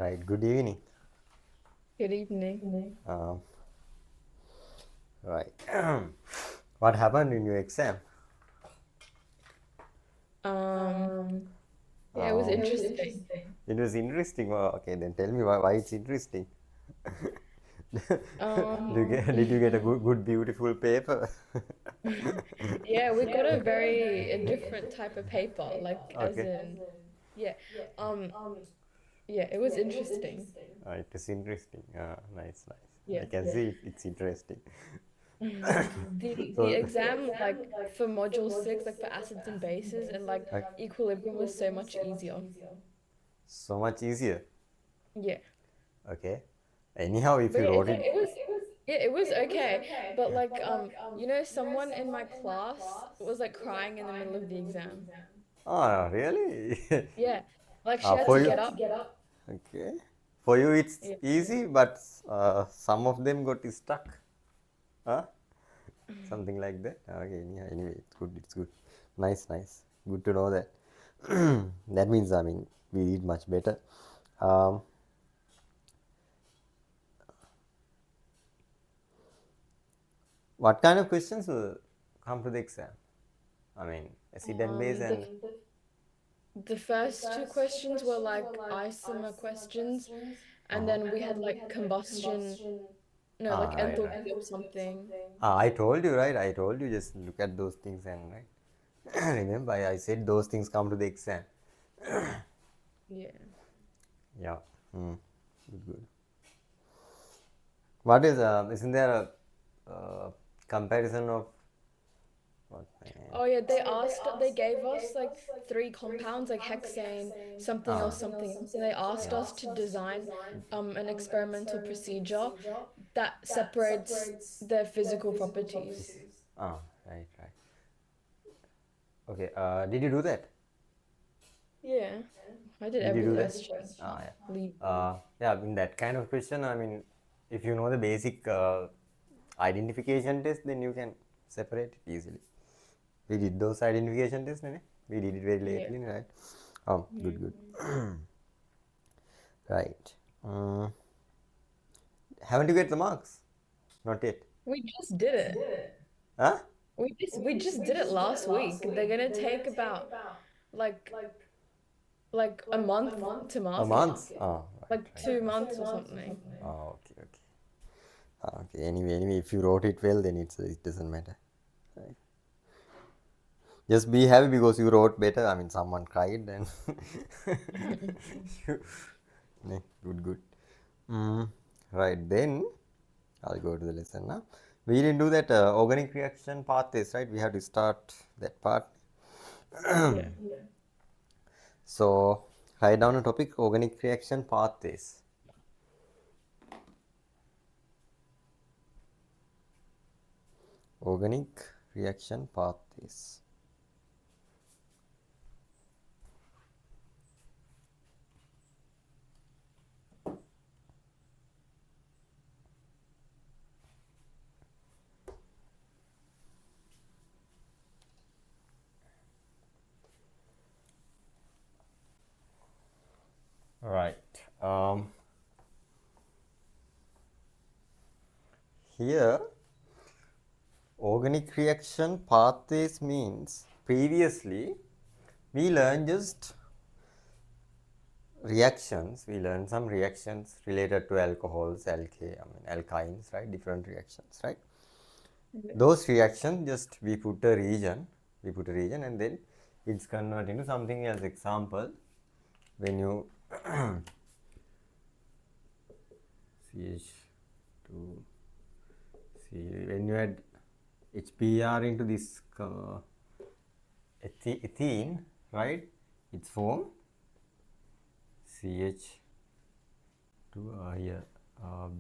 Right, good evening. Good evening. Um, right. What happened in your exam? Um, yeah, it was Um, interesting. it was interesting. Okay, then tell me why it's interesting. Um, Did you get a good, beautiful paper? yeah, we got a different type of paper, like as Okay. in, yeah, um, yeah, it was interesting. It is interesting. Nice, nice. I Yeah. can see it's interesting. The So, exam like for module 6, like for acids and bases and like like, equilibrium was so much easier. so much easier. Yeah. Okay. Anyhow, if But you yeah, wrote it, it was okay. But like someone in my class was like crying in the middle of the exam. oh, really? Yeah. Like she had For to you, get up. okay. For you, it's Yeah. easy, but some of them got stuck. Huh? Something like that. Okay, yeah, anyway, it's good. It's good. Nice, nice. Good to know that. That means, I mean, we did much better. Um, what kind of questions will come to the exam? I mean, acid and base Um, the and. the first two questions were like isomer questions, and then we had like combustion, no, like Right, enthalpy right. of something. I told you, right? I told you just look at those things and, right? Remember, I said those things come to the exam. Yeah. Yeah. Hmm. Good, good. What is, isn't there a comparison of what? Oh yeah, they gave us like three compounds, like hexane, something else, and they asked us to design an experimental procedure that separates their physical properties. Ah, right, right. Okay, did you do that? Yeah, I did Did you every do that? question. Leave. Yeah. Yeah, in that kind of question, I mean, if you know the basic identification test, then you can separate it easily. We did those identification tests, no? We did it very Yeah. lately, right? Oh, good, Mm. good. Right. Haven't you get the marks? Not yet. We just did it. Huh? We just did it last week. They're gonna take about like like a month to A mark it. month? Oh, right, Like right. 2 months or something. Oh, okay, okay. Okay, anyway, if you wrote it well, then it doesn't matter. Right. Just be happy because you wrote better. I mean, someone cried, and you, yeah, good, good. Mm, right, then I'll go to the lesson now. We didn't do that organic reaction pathways, right? We have to start that part. Yeah. So, write down a topic organic reaction pathways. Organic reaction pathways. Right. Um, Here, organic reaction pathways means previously we learned just reactions. We learned some reactions related to alcohols, alkynes, right? Different reactions, right? Yeah. Those reactions just we put a region and then it's converted into something else. Example, when you CH2 when you add HBr into this ethene, right? It's formed CH2 here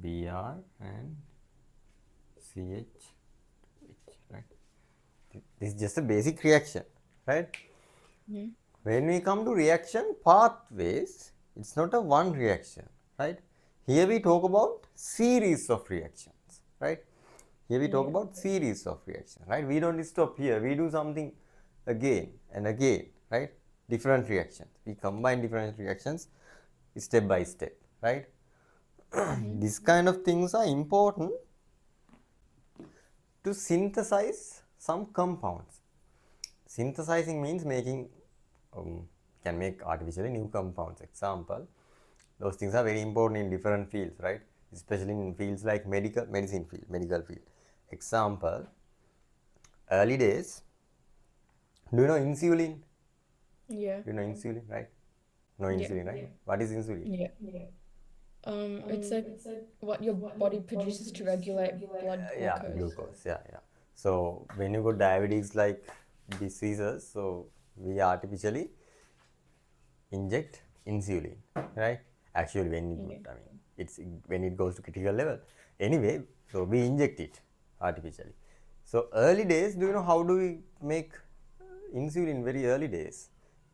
Br and CH, right? This is just a basic reaction, right? Mhm. When we come to reaction pathways, it's not a one reaction, right? Here we talk about series of reactions, right? Here we talk Yeah. about series of reactions, right? We don't stop here. We do something again and again, right? Different reactions. We combine different reactions step by step, right? Mm-hmm. This kind of things are important to synthesize some compounds. Synthesizing means making, can make artificially new compounds. Example, those things are very important in different fields, right? Especially in fields like medicine field, medical field. Example, early days, do you know insulin? Yeah. Do you know insulin, right? No Yeah. insulin, right? What is insulin? Yeah. It's like what your body produces to regulate blood Yeah, glucose. glucose. Yeah, yeah. So when you got diabetes like diseases, so we artificially inject insulin, right? Actually, when it, Yeah. I mean, it's when it goes to critical level. Anyway, so we inject it artificially. So early days, do you know how do we make insulin? Very early days.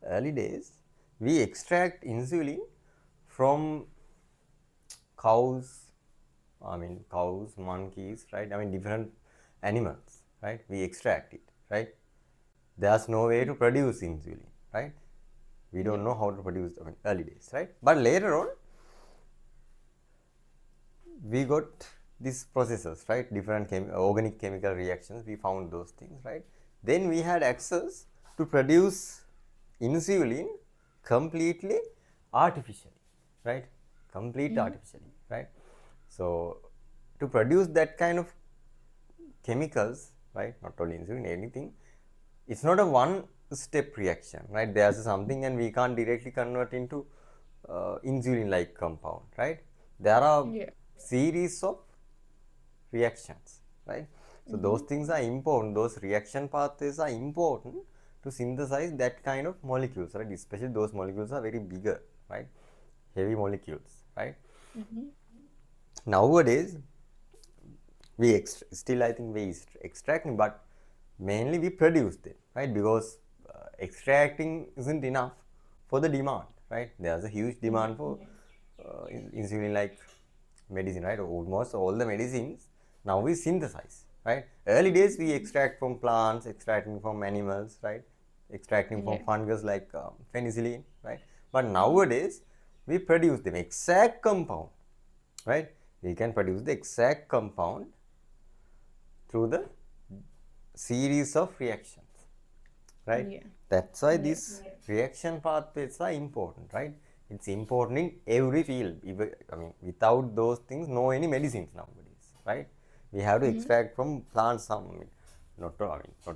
Early days, we extract insulin from cows. I mean, cows, monkeys, right? I mean, different animals, right? We extract it, right? There's no way to produce insulin, right? We Yeah. don't know how to produce, I mean, early days, right? But later on, we got these processes, right? Different organic chemical reactions, we found those things, right? Then we had access to produce insulin completely artificially, right? Complete Mm-hmm. artificially, right? So to produce that kind of chemicals, right? Not only insulin, anything, it's not a one step reaction, right? There's something and we can't directly convert into insulin like compound, right? There are Yeah. series of reactions, right? So those Mm-hmm. things are important, those reaction pathways are important to synthesize that kind of molecules, right? Especially those molecules are very bigger, right? Heavy molecules, right? Mm-hmm. Nowadays we still I think we extracting, but mainly we produce them, right? Because extracting isn't enough for the demand, right? There's a huge Yeah. demand for insulin like medicine, right? Almost all the medicines now we synthesize, right? Early days we extract from plants, extracting from animals, right? Extracting from Yeah. fungus like penicillin, right? But Mm-hmm. nowadays we produce them exact compound, right? We can produce the exact compound through the series of reactions, right? Yeah. That's why Yeah. these reaction pathways are important, right? It's important in every field. I mean, without those things, no any medicines nowadays, right? We have to Mm-hmm. extract from plants. Some, I mean, not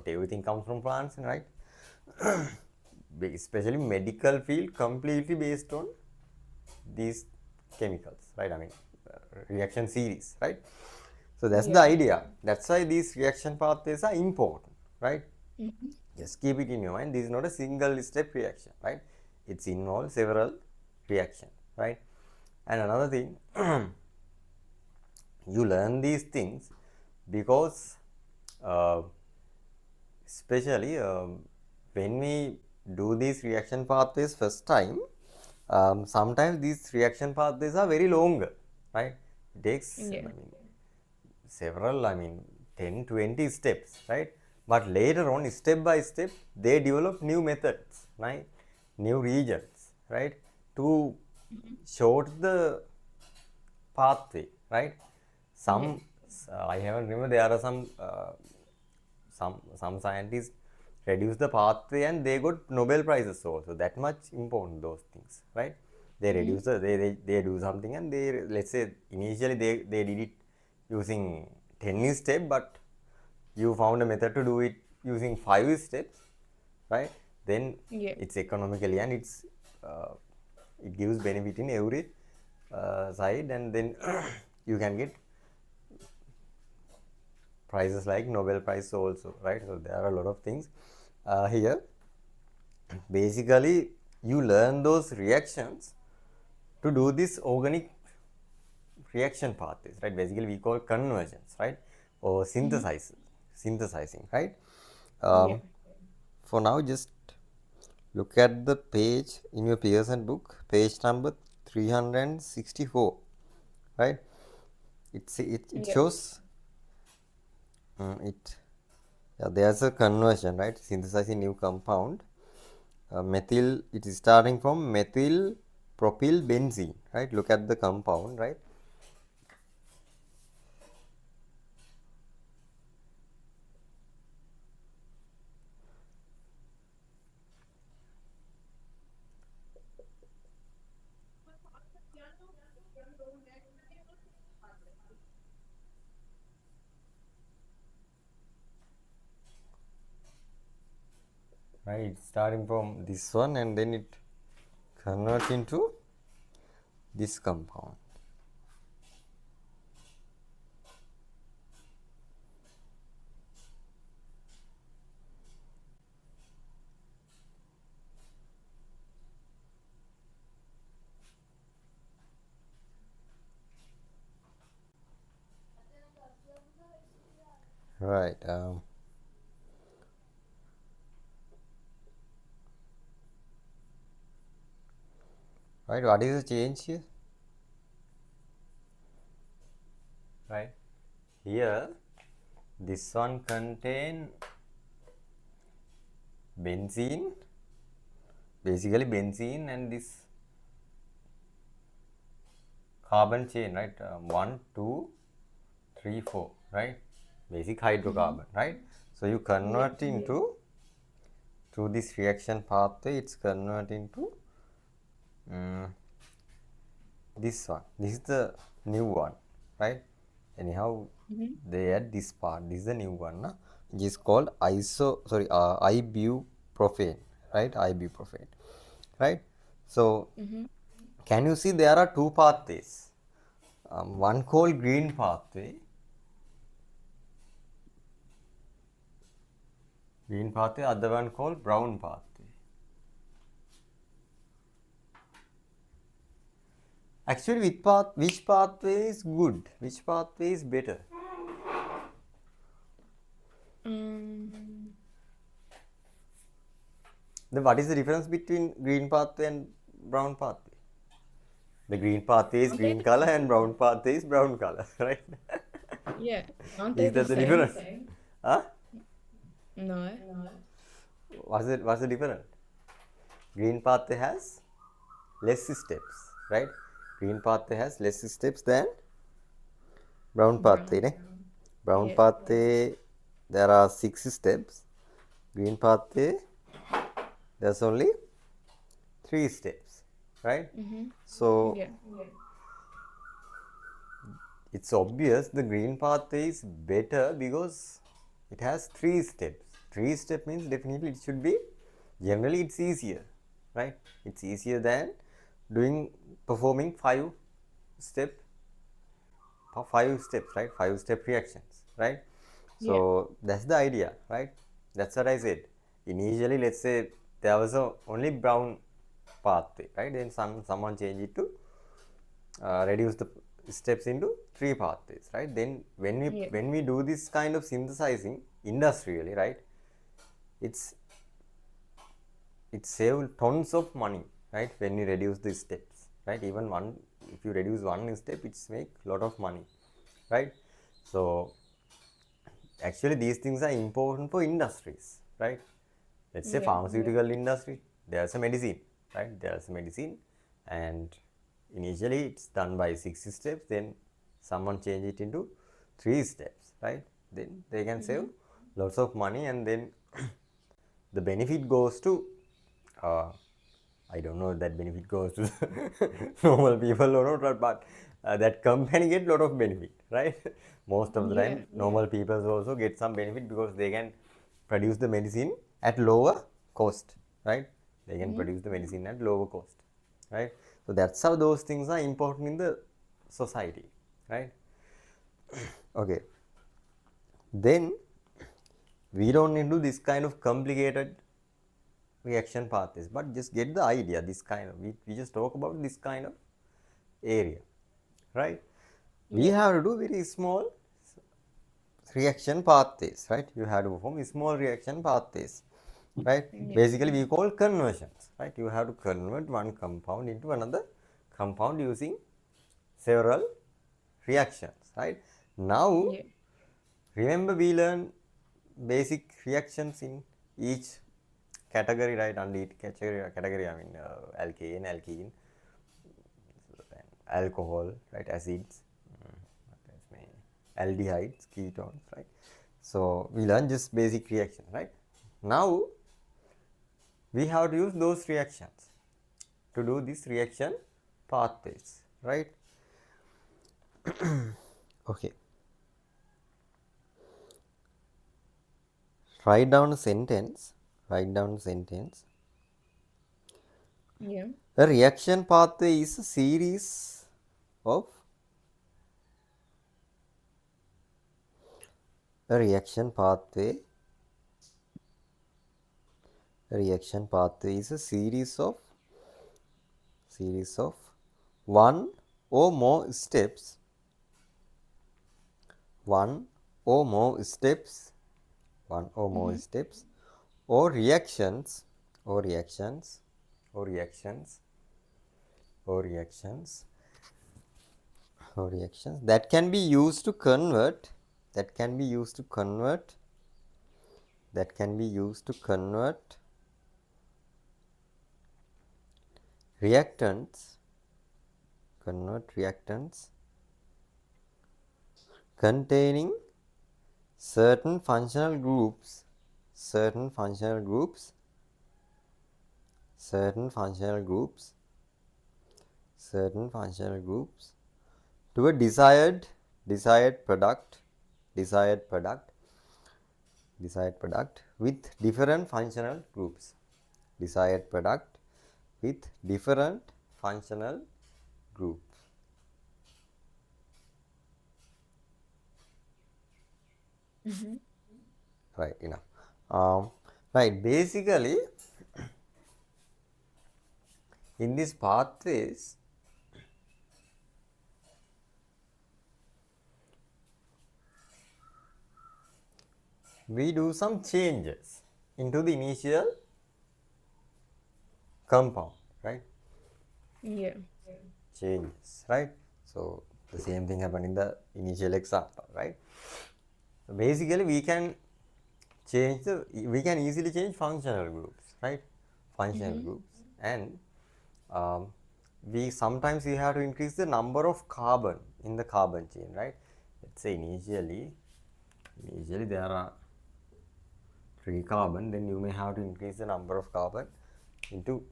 everything comes from plants, right? Especially medical field, completely based on these chemicals, right? I mean, reaction series, right? So that's the Yeah. idea. That's why these reaction pathways are important, right? Mm-hmm. Just keep it in your mind. This is not a single step reaction, right? It's involves several reactions, right? And another thing, you learn these things because, uh, especially when we do these reaction pathways first time, sometimes these reaction pathways are very long, right? It takes, Yeah. I mean, several, I mean, 10, 20 steps, right? But later on, step by step, they develop new methods, right? New regions, right? To Mm-hmm. short the pathway, right? Yeah. Some, I haven't remember, there are some scientists reduce the pathway and they got Nobel prizes also. That much important those things, right? They Mm-hmm. reduce they do something and they, let's say initially they did it using 10 step, but you found a method to do it using 5 steps, right? Then Yeah. it's economically and uh, it gives benefit in every side, and then you can get prizes like Nobel Prize also, right? So there are a lot of things here. Basically, you learn those reactions to do this organic reaction pathways, right? Basically, we call conversions, right? Or Mm-hmm. synthesizing, right? Yeah. Um, for now, just look at the page in your Pearson book, page number 364, right? It Yeah. shows it. Yeah, there's a conversion, right? Synthesizing new compound. Methyl. It is starting from methyl propylbenzene, right? Look at the compound, right? Right, starting from this one and then it converts into this compound. Right. Right. What is the change here? Right. Here, this one contain benzene, basically benzene and this carbon chain, right? 1, 2, 3, 4, right? Basic hydrocarbon, right? So you convert into through this reaction pathway, it's converting to this one. This is the new one, right? Anyhow, they add this part. This is the new one, na? Which is called ibuprofen, right? Ibuprofen, right? So can you see there are two pathways? One called green pathway, other one called brown pathway. Actually, which pathway is good? Which pathway is better? Then what is the difference between green pathway and brown pathway? The green pathway is Aren't they green the color and same? brown pathway is brown color, right? Yeah. Aren't they Is the that the same? difference? Huh? No. What's the difference? Green pathway has less steps, right? Green pathway has less steps than brown pathway, Brown. ne? Brown Yeah. pathway, there are 6 steps. Green pathway, there's only 3 steps, right? So Yeah. it's obvious the green pathway is better because it has 3 steps. 3 step means definitely it should be, generally it's easier, right? It's easier than performing 5 steps, right? 5-step reactions, right? Yeah. So that's the idea, right? That's what I said. Initially, let's say there was only brown pathway, right? Then someone changed it to reduce the steps into 3 pathways, right? Then Yeah. when we do this kind of synthesizing industrially, right? It's it saves tons of money, right? When you reduce the steps, right? Even one, if you reduce one step, it's make a lot of money, right? So actually these things are important for industries, right? Let's say Yeah. pharmaceutical industry, there's a medicine, right? There's a medicine and initially it's done by 6 steps, then someone change it into 3 steps, right? Then they can save lots of money and then the benefit goes to I don't know if that benefit goes to normal people or not, but that company get lot of benefit, right? Most of the Yeah. time, normal people also get some benefit because they can produce the medicine at lower cost, right? They can produce the medicine at lower cost, right? So that's how those things are important in the society, right? Okay. Then we don't need to do this kind of complicated reaction pathways, but just get the idea. This kind of we just talk about this kind of area, right? We Yeah. have to do very small reaction pathways, right? You have to perform small reaction pathways, right? Yeah. Basically we call conversions, right? You have to convert one compound into another compound using several reactions, right? Now Yeah. remember we learn basic reactions in each category, right? Under each category I mean alkane, alkene, alcohol, right, acids, aldehydes, ketones, right. So we learn just basic reaction, right. Now we have to use those reactions to do this reaction pathways, right. Okay. Write down a sentence. Write down a sentence. Yeah. A reaction pathway is a series of a reaction pathway. A reaction pathway is a series of one or more steps. One or more steps. One or more steps, or reactions, or reactions, or reactions, or reactions, or reactions that can be used to convert, that can be used to convert, that can be used to convert reactants, convert reactants containing certain functional groups, certain functional groups, certain functional groups, certain functional groups to a desired product, desired product, desired product with different functional groups, desired product with different functional groups. Mm-hmm. Right, enough. Right, basically in these pathways we do some changes into the initial compound, right. Yeah. Changes, right. So the same thing happened in the initial example, right. So basically we can we can easily change functional groups, right, functional Mm-hmm. groups, and um, we sometimes we have to increase the number of carbon in the carbon chain, right. Let's say initially there are 3 carbon, then you may have to increase the number of carbon into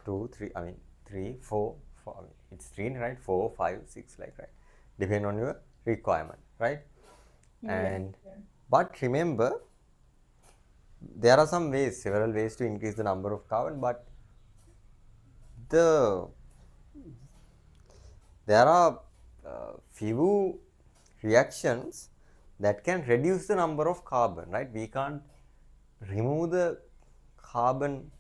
2, 3, I mean 3, 4, 4, I mean, it's 3, right, 4, 5, 6, like, right, depend on your requirement, right. Yeah. And but remember there are some ways, several ways to increase the number of carbon, but the there are few reactions that can reduce the number of carbon, right. We can't remove the carbon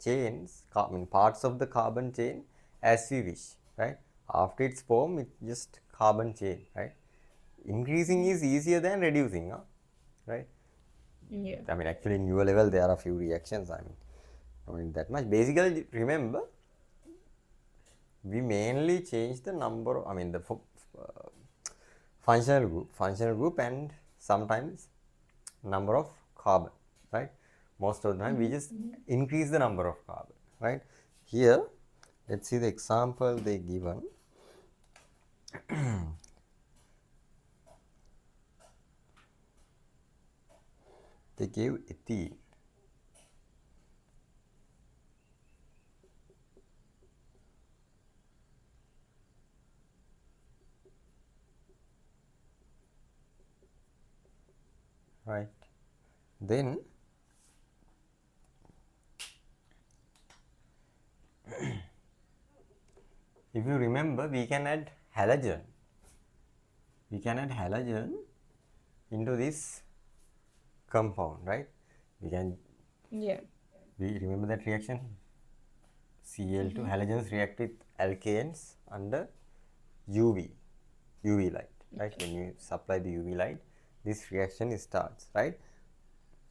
chains, I mean parts of the carbon chain as we wish, right. After it's formed, it's just carbon chain, right. Increasing is easier than reducing, huh? Right. Yeah. I mean, actually in your level there are few reactions, I mean, not that much. Basically, remember, we mainly change the number, I mean, the functional group, and sometimes number of carbon, right. Most of the time we Mm-hmm. just increase the number of carbon, right. Here, let's see the example they given. They gave ethene, right. Then if you remember, we can add halogen, we can add halogen into this compound, right. We can, Yeah. we remember that reaction, Cl2 Mm-hmm. halogens react with alkanes under UV, UV light, right. Okay. When you supply the UV light, this reaction starts, right.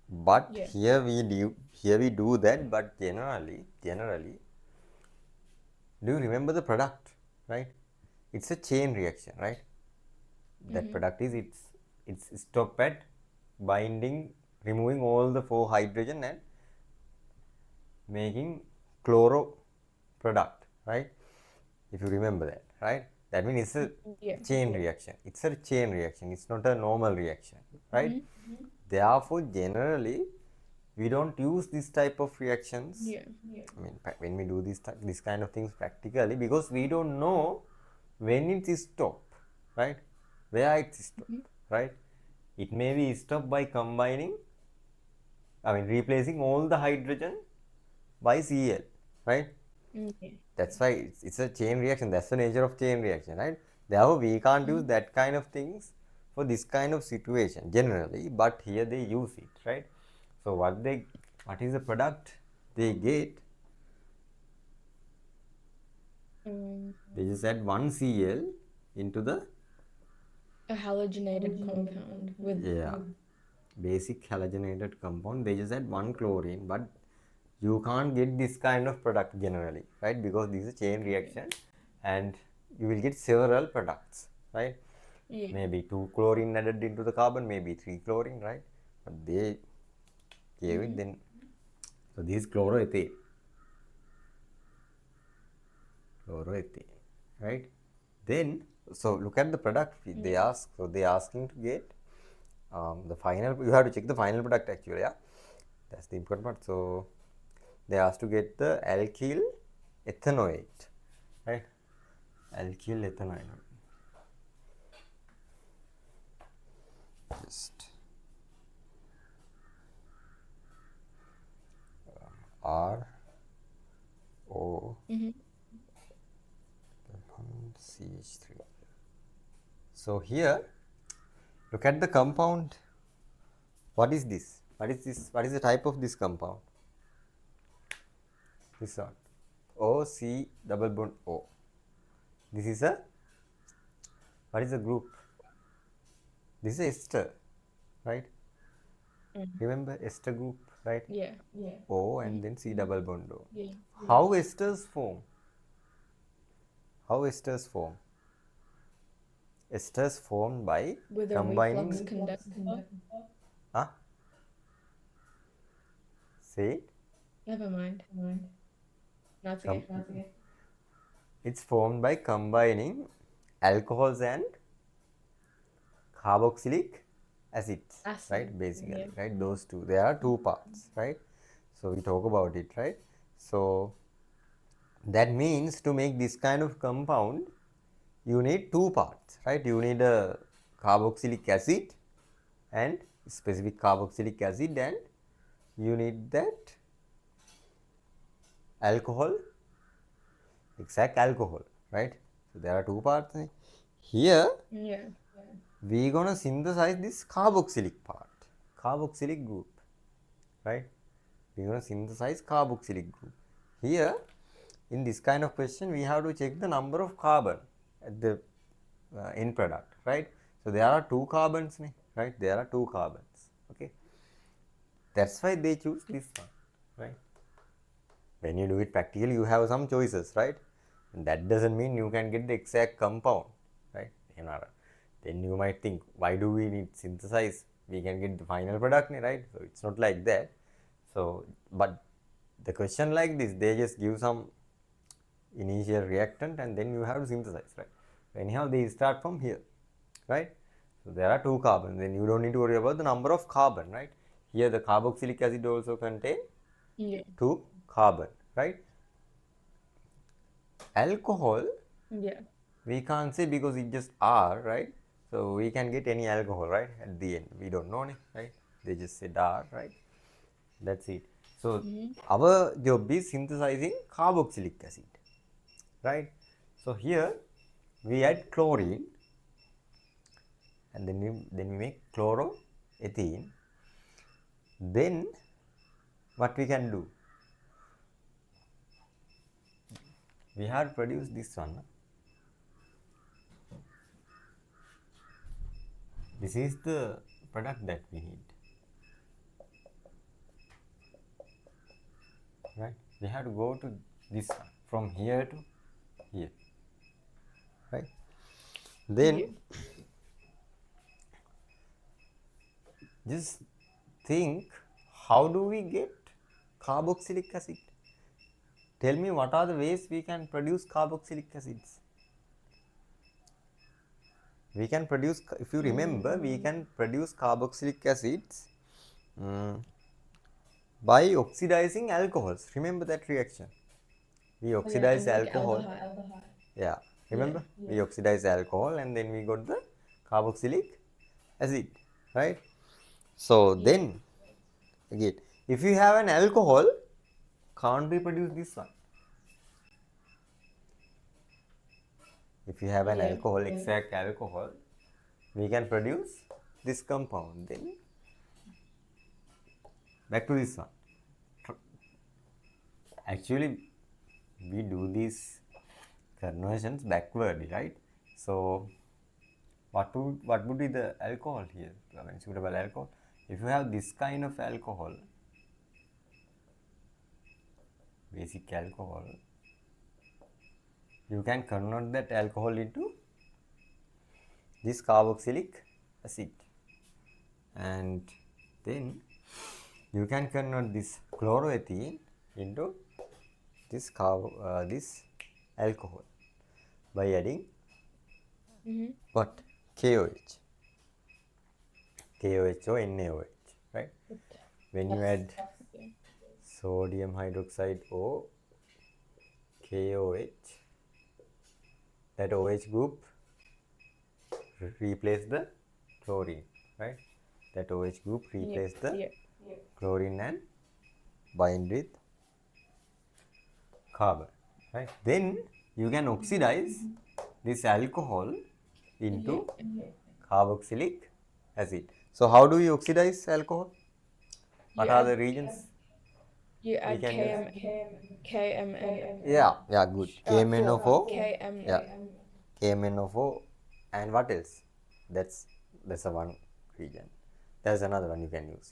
But Yeah. here we do that, but generally, do you remember the product, right? It's a chain reaction, right. That Mm-hmm. product is, it's stop at binding, removing all the 4 hydrogen and making chloro product, right. If you remember that, right? That means it's a Yeah. chain reaction. It's a chain reaction. It's not a normal reaction, right? Therefore, generally, we don't use this type of reactions. Yeah. I mean, when we do this kind of things practically, because we don't know when it is stop, right? Where it is stop, right? It may be stopped by combining, I mean, replacing all the hydrogen by Cl, right? Yeah. That's why it's a chain reaction. That's the nature of chain reaction, right? Therefore, we can't use that kind of things for this kind of situation generally, but here they use it, right? So what is the product they get? They just add one Cl into the A halogenated compound with basic halogenated compound. They just add one chlorine, but you can't get this kind of product generally, right? Because this is a chain reaction and you will get several products, right? yeah. Maybe 2 chlorine added into the carbon, maybe 3 chlorine, right? But they gave it then. So this is chloroethane, right? Then, so look at the product they ask. So they asking to get the final. You have to check the final product actually. Yeah, that's the important part. So they asked to get the alkyl ethanoate, right? Alkyl ethanoate. Just R O CH3. So here, look at the compound. What is this? What is this? What is the type of this compound? This one. O C double bond O. This is a, what is the group? This is a ester, right? Remember ester group, right? Yeah. O and then C double bond O. Yeah. How esters form? How esters form? Esters formed by With a combining. reflux condenser. Huh? Say it. Never mind. That's okay. It's formed by combining alcohols and carboxylic acids, Acid. right? Basically, Yeah. right? Those two. There are two parts, right? So we talk about it, right? So that means to make this kind of compound, you need two parts, right? You need a carboxylic acid and specific carboxylic acid, and you need that alcohol, exact alcohol, right? So there are two parts. Here Yeah. we gonna synthesize this carboxylic part, carboxylic group, right? We're gonna synthesize carboxylic group. Here in this kind of question, we have to check the number of carbon at the end product, right? So there are two carbons, right? There are two carbons, okay? That's why they choose this one, right? When you do it practically, you have some choices, right? And that doesn't mean you can get the exact compound, right? Then you might think, why do we need synthesize? We can get the final product, right? So it's not like that. So, but the question like this, they just give some initial reactant and then you have to synthesize, right? So anyhow, they start from here, right? So there are two carbons, then you don't need to worry about the number of carbon, right? Here the carboxylic acid also contain two carbon, right? Alcohol, Yeah. we can't say because it just R, right? So we can get any alcohol, right? At the end, we don't know, right? They just said R, right? That's it. So our job is synthesizing carboxylic acid, right? So here we add chlorine and then we make chloroethene. Then what we can do? We have produced this one. This is the product that we need, right? We have to go to this one, from here to here, right? Then just think, how do we get carboxylic acid? Tell me what are the ways we can produce carboxylic acids? We can produce, if you remember, we can produce carboxylic acids by oxidizing alcohols. Remember that reaction? We Oh yeah, oxidize and like alcohol. aldehyde. Yeah, Yeah. remember? We oxidize alcohol and then we got the carboxylic acid, right? So Yeah. then again, if you have an alcohol, can't we produce this one? If you have an Yeah. alcohol, exact alcohol, we can produce this compound. Then back to this one. Actually, we do these conversions backward, right? So what would be the alcohol here? I mean, suitable alcohol. If you have this kind of alcohol, basic alcohol, you can convert that alcohol into this carboxylic acid, and then you can convert this chloroethene into this alcohol by adding Mm-hmm. what? KOH, KOH or NaOH, right? When you add Yeah. sodium hydroxide or KOH, that OH group replace the chlorine, right? That OH group Yeah. replace the Yeah. chlorine and bind with carbon, right? Then you can oxidize this alcohol Yeah. into carboxylic acid. So how do we oxidize alcohol? You What are add the regions you we add can use? KMN Yeah, good. for KMNO4, KM yeah, KMNO4, and what else? That's that's a one region. There's another one you can use.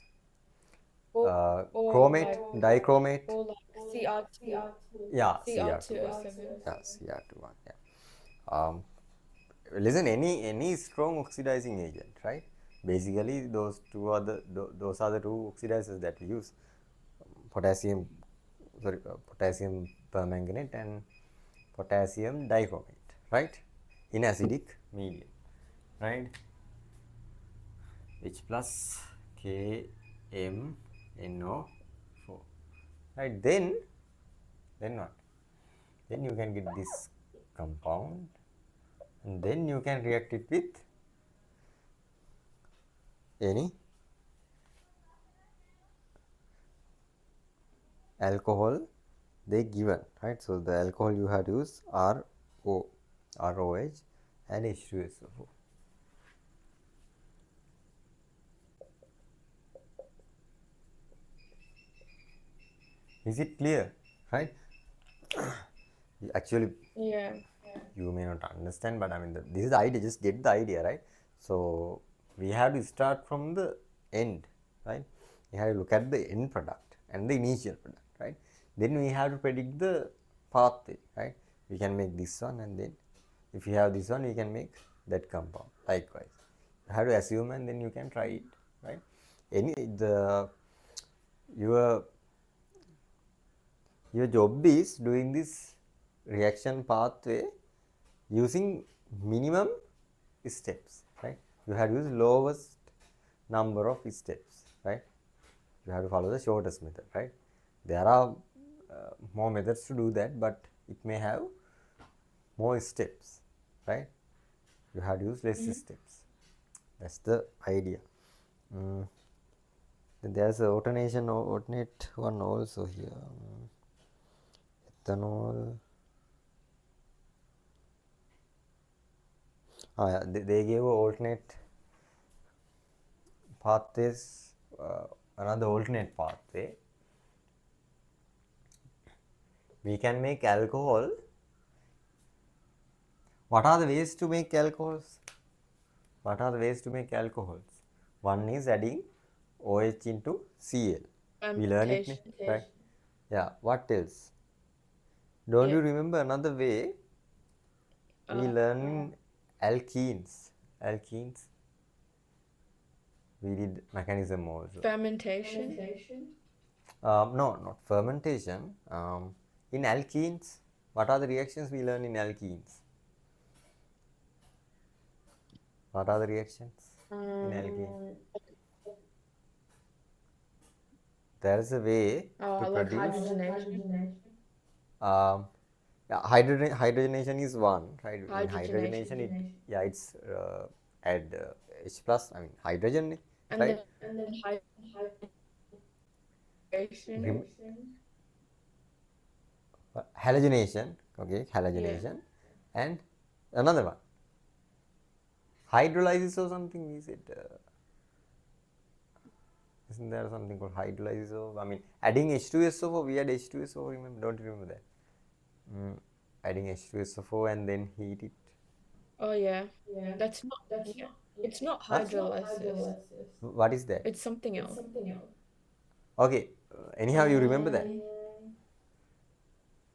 or Chromate, dichromate. or like CR2 Yeah, CR2O7. Yeah, Cr2 one. Yeah. Um, Listen, any strong oxidizing agent, right? Basically, those are the two oxidizers that we use. Potassium, potassium permanganate and potassium dichromate, right? In acidic medium, right? H plus KMNO4, right? Then what? Then you can get this compound, and then you can react it with any alcohol they given, right? So the alcohol you have to use ROH and H2SO4. Is it clear, right? Actually, Yeah. you may not understand, but I mean, this is the idea. Just get the idea, right? So we have to start from the end, right? We have to look at the end product and the initial product, right? Then we have to predict the pathway, right? We can make this one, and then if you have this one, we can make that compound. Likewise, you have to assume, and then you can try it, right? Any the your your job is doing this reaction pathway using minimum steps, right? You have to use lowest number of steps, right? You have to follow the shortest method, right? There are more methods to do that, but it may have more steps, right? You have to use less steps. That's the idea. Then there's a alternate one also here. Ethanol. Yeah, they gave a alternate pathways, another alternate pathway. We can make alcohol. What are the ways to make alcohols? What are the ways to make alcohols? One is adding OH into Cl. We learn it, Fermentation. right? Yeah. What else? Don't Yeah. you remember another way? We Uh, learn alkenes. Alkenes. We did mechanism also. Fermentation. No, not fermentation. In alkenes, what are the reactions we learn in alkenes? What are the reactions in alkene? Um, There is a way to like produce. hydrogenation. Um, yeah, hydrogenation is one, right? In hydrogenation, Hydrogenation. it's add H plus. I mean hydrogen, And right? then hydration. Rem- halogenation, okay, Yeah. halogenation, and another one, hydrolysis or something. Is it? Isn't there something called hydrolysis? Of, I mean, adding H2SO4. We add H2SO4. Remember? Don't you remember that? Mm, adding H2SO4 and then heat it. Oh yeah. That's not yeah. It's not Huh? hydrolysis. What is that? It's something else. Okay. Anyhow, you remember that? Um,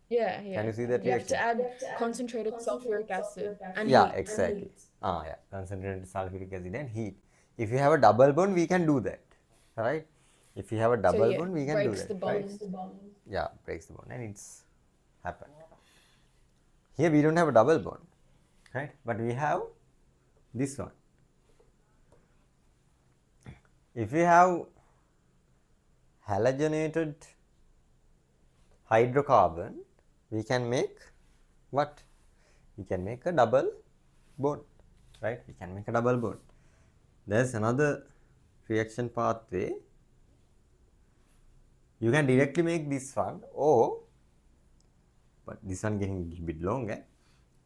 yeah, Can yeah. you see that You have reaction? to add concentrated sulfuric acid and Yeah, heat. exactly. Ah, yeah. Concentrated sulfuric acid and heat. If you have a double bond, we can do that, right? If you have a So double yeah, bond, we can do breaks that, the right? bond. Yeah, breaks the bond, and it's happened. Here we don't have a double bond, right? But we have this one. If we have halogenated hydrocarbon, we can make what? We can make a double bond, right? We can make a double bond. There's another reaction pathway. You can directly make this one, or but this one getting a bit longer.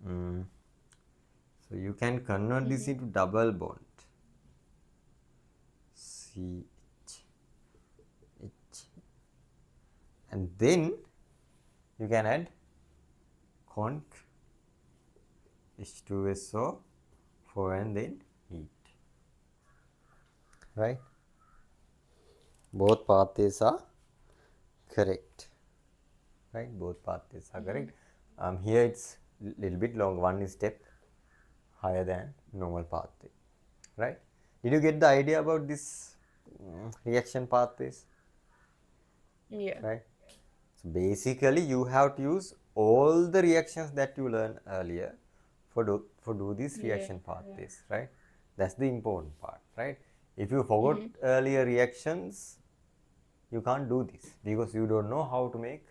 Mm. So you can convert this into double bond. CH, and then you can add conc H2SO4 and then heat. Right? Both pathways are correct. Right? Both pathways are correct. Here it's little bit long. One is step higher than normal pathway. Right? Did you get the idea about this reaction pathways? Yeah. Right? So basically, you have to use all the reactions that you learned earlier for do these Yeah. reaction pathways, right? That's the important part, right? If you forgot Mm-hmm. earlier reactions, you can't do this because you don't know how to make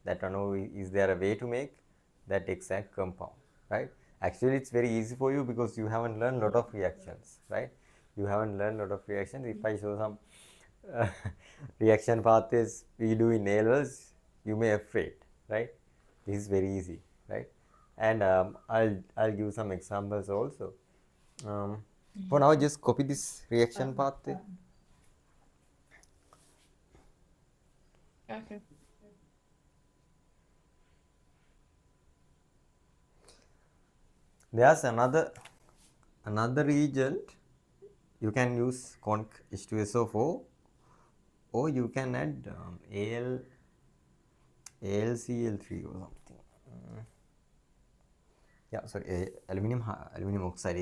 that one, or is there a way to make that exact compound, right? Actually, it's very easy for you because you haven't learned a lot of reactions, right? You haven't learned a lot of reactions. If I show some uh, reaction pathways we do in A levels, you may afraid, right? This is very easy, right? And I'll give some examples also. For now, just copy this reaction pathway. Okay. There's another reagent. You can use conc H2SO4, or you can add AlCl3 or something. Yeah, sorry, aluminum oxide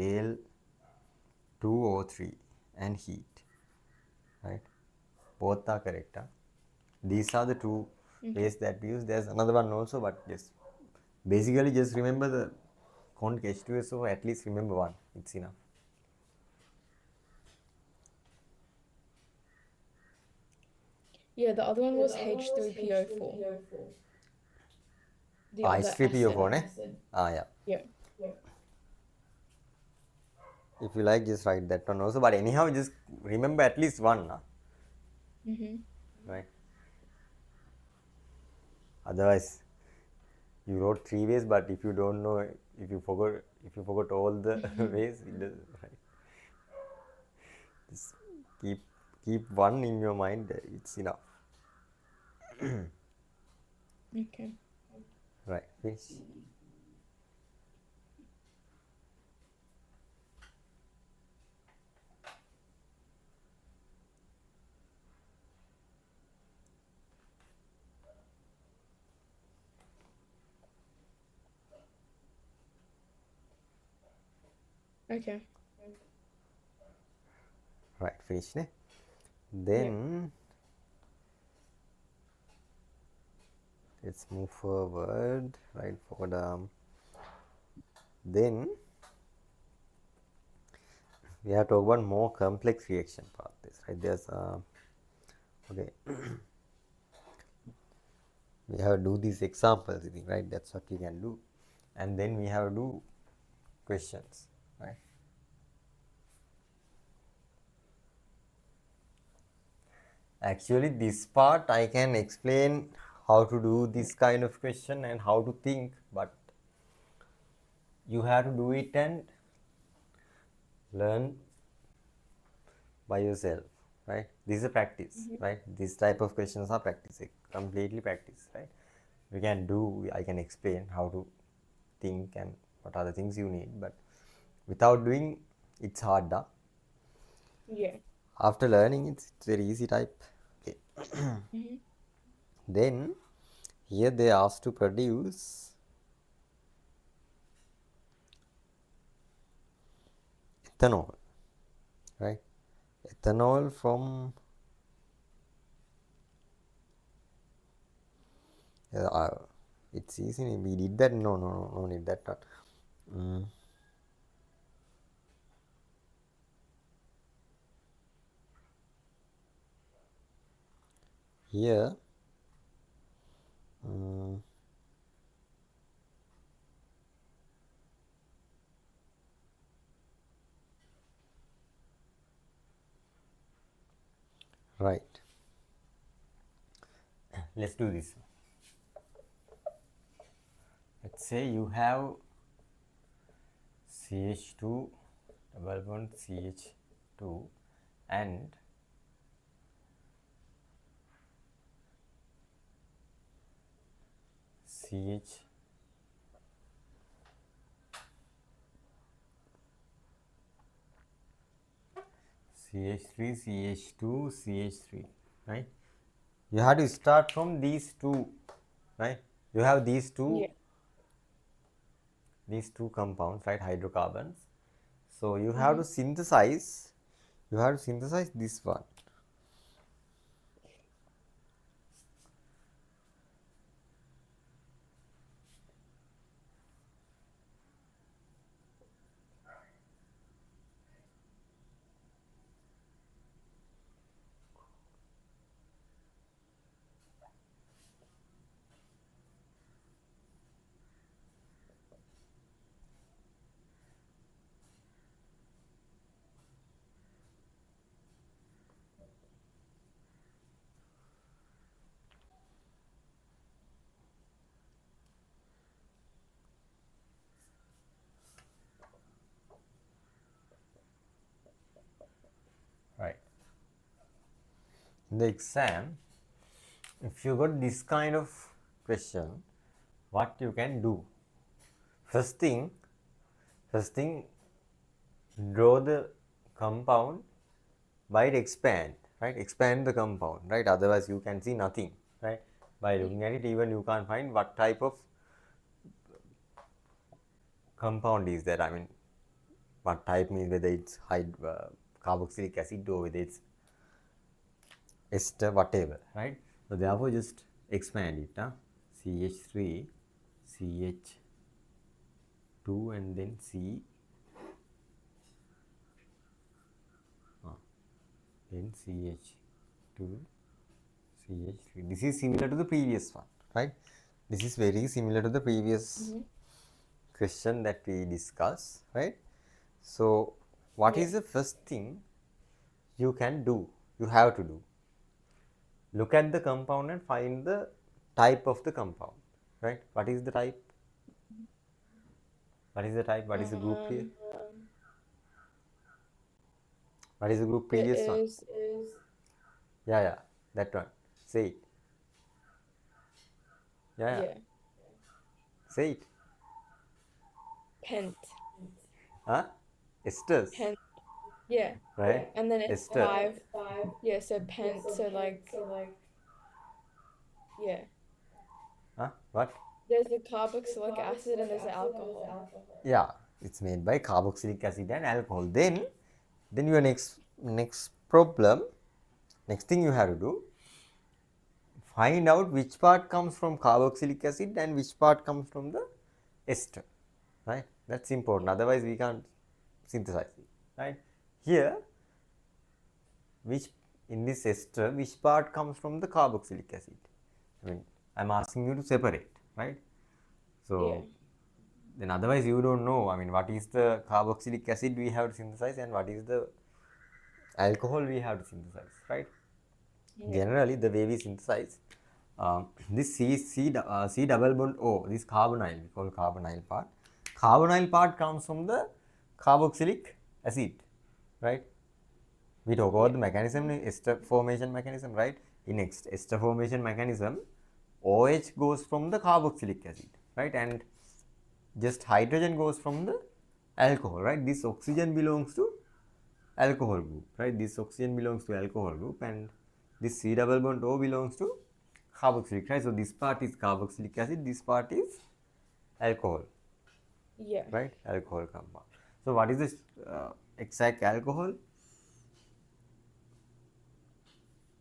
Al2O3 and heat, right? Both are correct. Huh? These are the two Okay. ways that we use. There's another one also, but just basically just remember the conc H2SO, at least remember one. It's enough. Yeah, the other one was H3PO4, the Ah, other H3PO4, acid. ne? Ah, yeah. Yeah. If you like, just write that one also. But anyhow, just remember at least one, huh? Mm-hmm. Right? Otherwise, you wrote three ways, but if you don't know, if you forgot all the ways, it does, right? Just keep keep one in your mind. It's enough. Okay. Right? Finish. Okay. Right? Finish, ne? Yeah. Then let's move forward. Right? Forward. Then we have to talk about more complex reaction pathways, right? There's okay, we have to do these examples, right? That's what we can do, and then we have to do questions, right? Actually, this part I can explain how to do this kind of question and how to think, but you have to do it and learn by yourself, right? This is a practice, right? This type of questions are practice, completely practice, right? We can do, I can explain how to think and what are the things you need, but without doing, it's hard. Yeah. After learning, it's very easy type. Okay. Mhm. Then here they ask to produce ethanol, right? Ethanol from it's easy. We did that. No need that. Mm. Here, mm, right. Let's do this. Let's say you have CH2 double bond CH2 and CH CH3 CH2 CH3, right? You have to start from these two, right? You have Yeah. these two compounds, right? Hydrocarbons. So you have to Mhm. synthesize. You have to synthesize this one. Right. In the exam, if you got this kind of question, what you can do? First thing, first thing, draw the compound by expand, right? Expand the compound, right? Otherwise, you can see nothing, right? By looking at it, even you can't find what type of compound is that. I mean, what type means whether it's carboxylic acid or whether it's ester, whatever, right? So therefore, just expand it. CH3, CH2, and then C, then CH2, CH3. This is similar to the previous one, right? This is very similar to the previous Mhm. question that we discussed, right? So, what Yeah. is the first thing you can do? You have to do. Look at the compound and find the type of the compound, right? What is the type? What is the type? What is the group here? Um, What is the group it previous one? is Yeah, that one. Say it. Yeah, yeah, say it. pent. Huh? Esters, Pent. Yeah. right? And then it's Ester. five. Yeah, so pent, so like yeah. Huh? What? There's the carboxylic acid and there's the alcohol. Yeah, it's made by carboxylic acid and alcohol. Then your next problem, next thing you have to do, find out which part comes from carboxylic acid and which part comes from the ester, right? That's important. Otherwise, we can't synthesize it, right? here, which in this ester, which part comes from the carboxylic acid? I mean, I'm asking you to separate, right? So then otherwise you don't know, I mean, what is the carboxylic acid we have to synthesize and what is the alcohol we have to synthesize, right? Generally, the way we synthesize this C double bond O, this carbonyl, we call carbonyl part. Carbonyl part comes from the carboxylic acid, right? We talk about the mechanism, ester formation mechanism, right? In ester formation mechanism, OH goes from the carboxylic acid, right? And just hydrogen goes from the alcohol, right? This oxygen belongs to alcohol group, right? This oxygen belongs to alcohol group, and this C double bond O belongs to carboxylic, right? So this part is carboxylic acid, this part is alcohol, right? Alcohol compound. So what is this exact alcohol?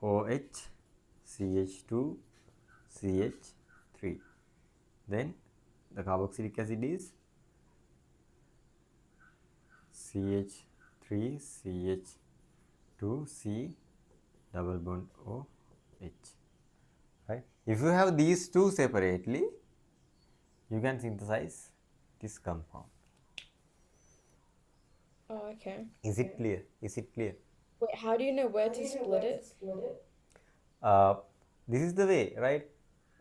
OH, CH2, CH3. Then the carboxylic acid is CH3, CH2, C double bond OH, right? If you have these two separately, you can synthesize this compound. Oh, okay. Is it clear? Is it clear? Wait, how do you know where to split it? This is the way, right?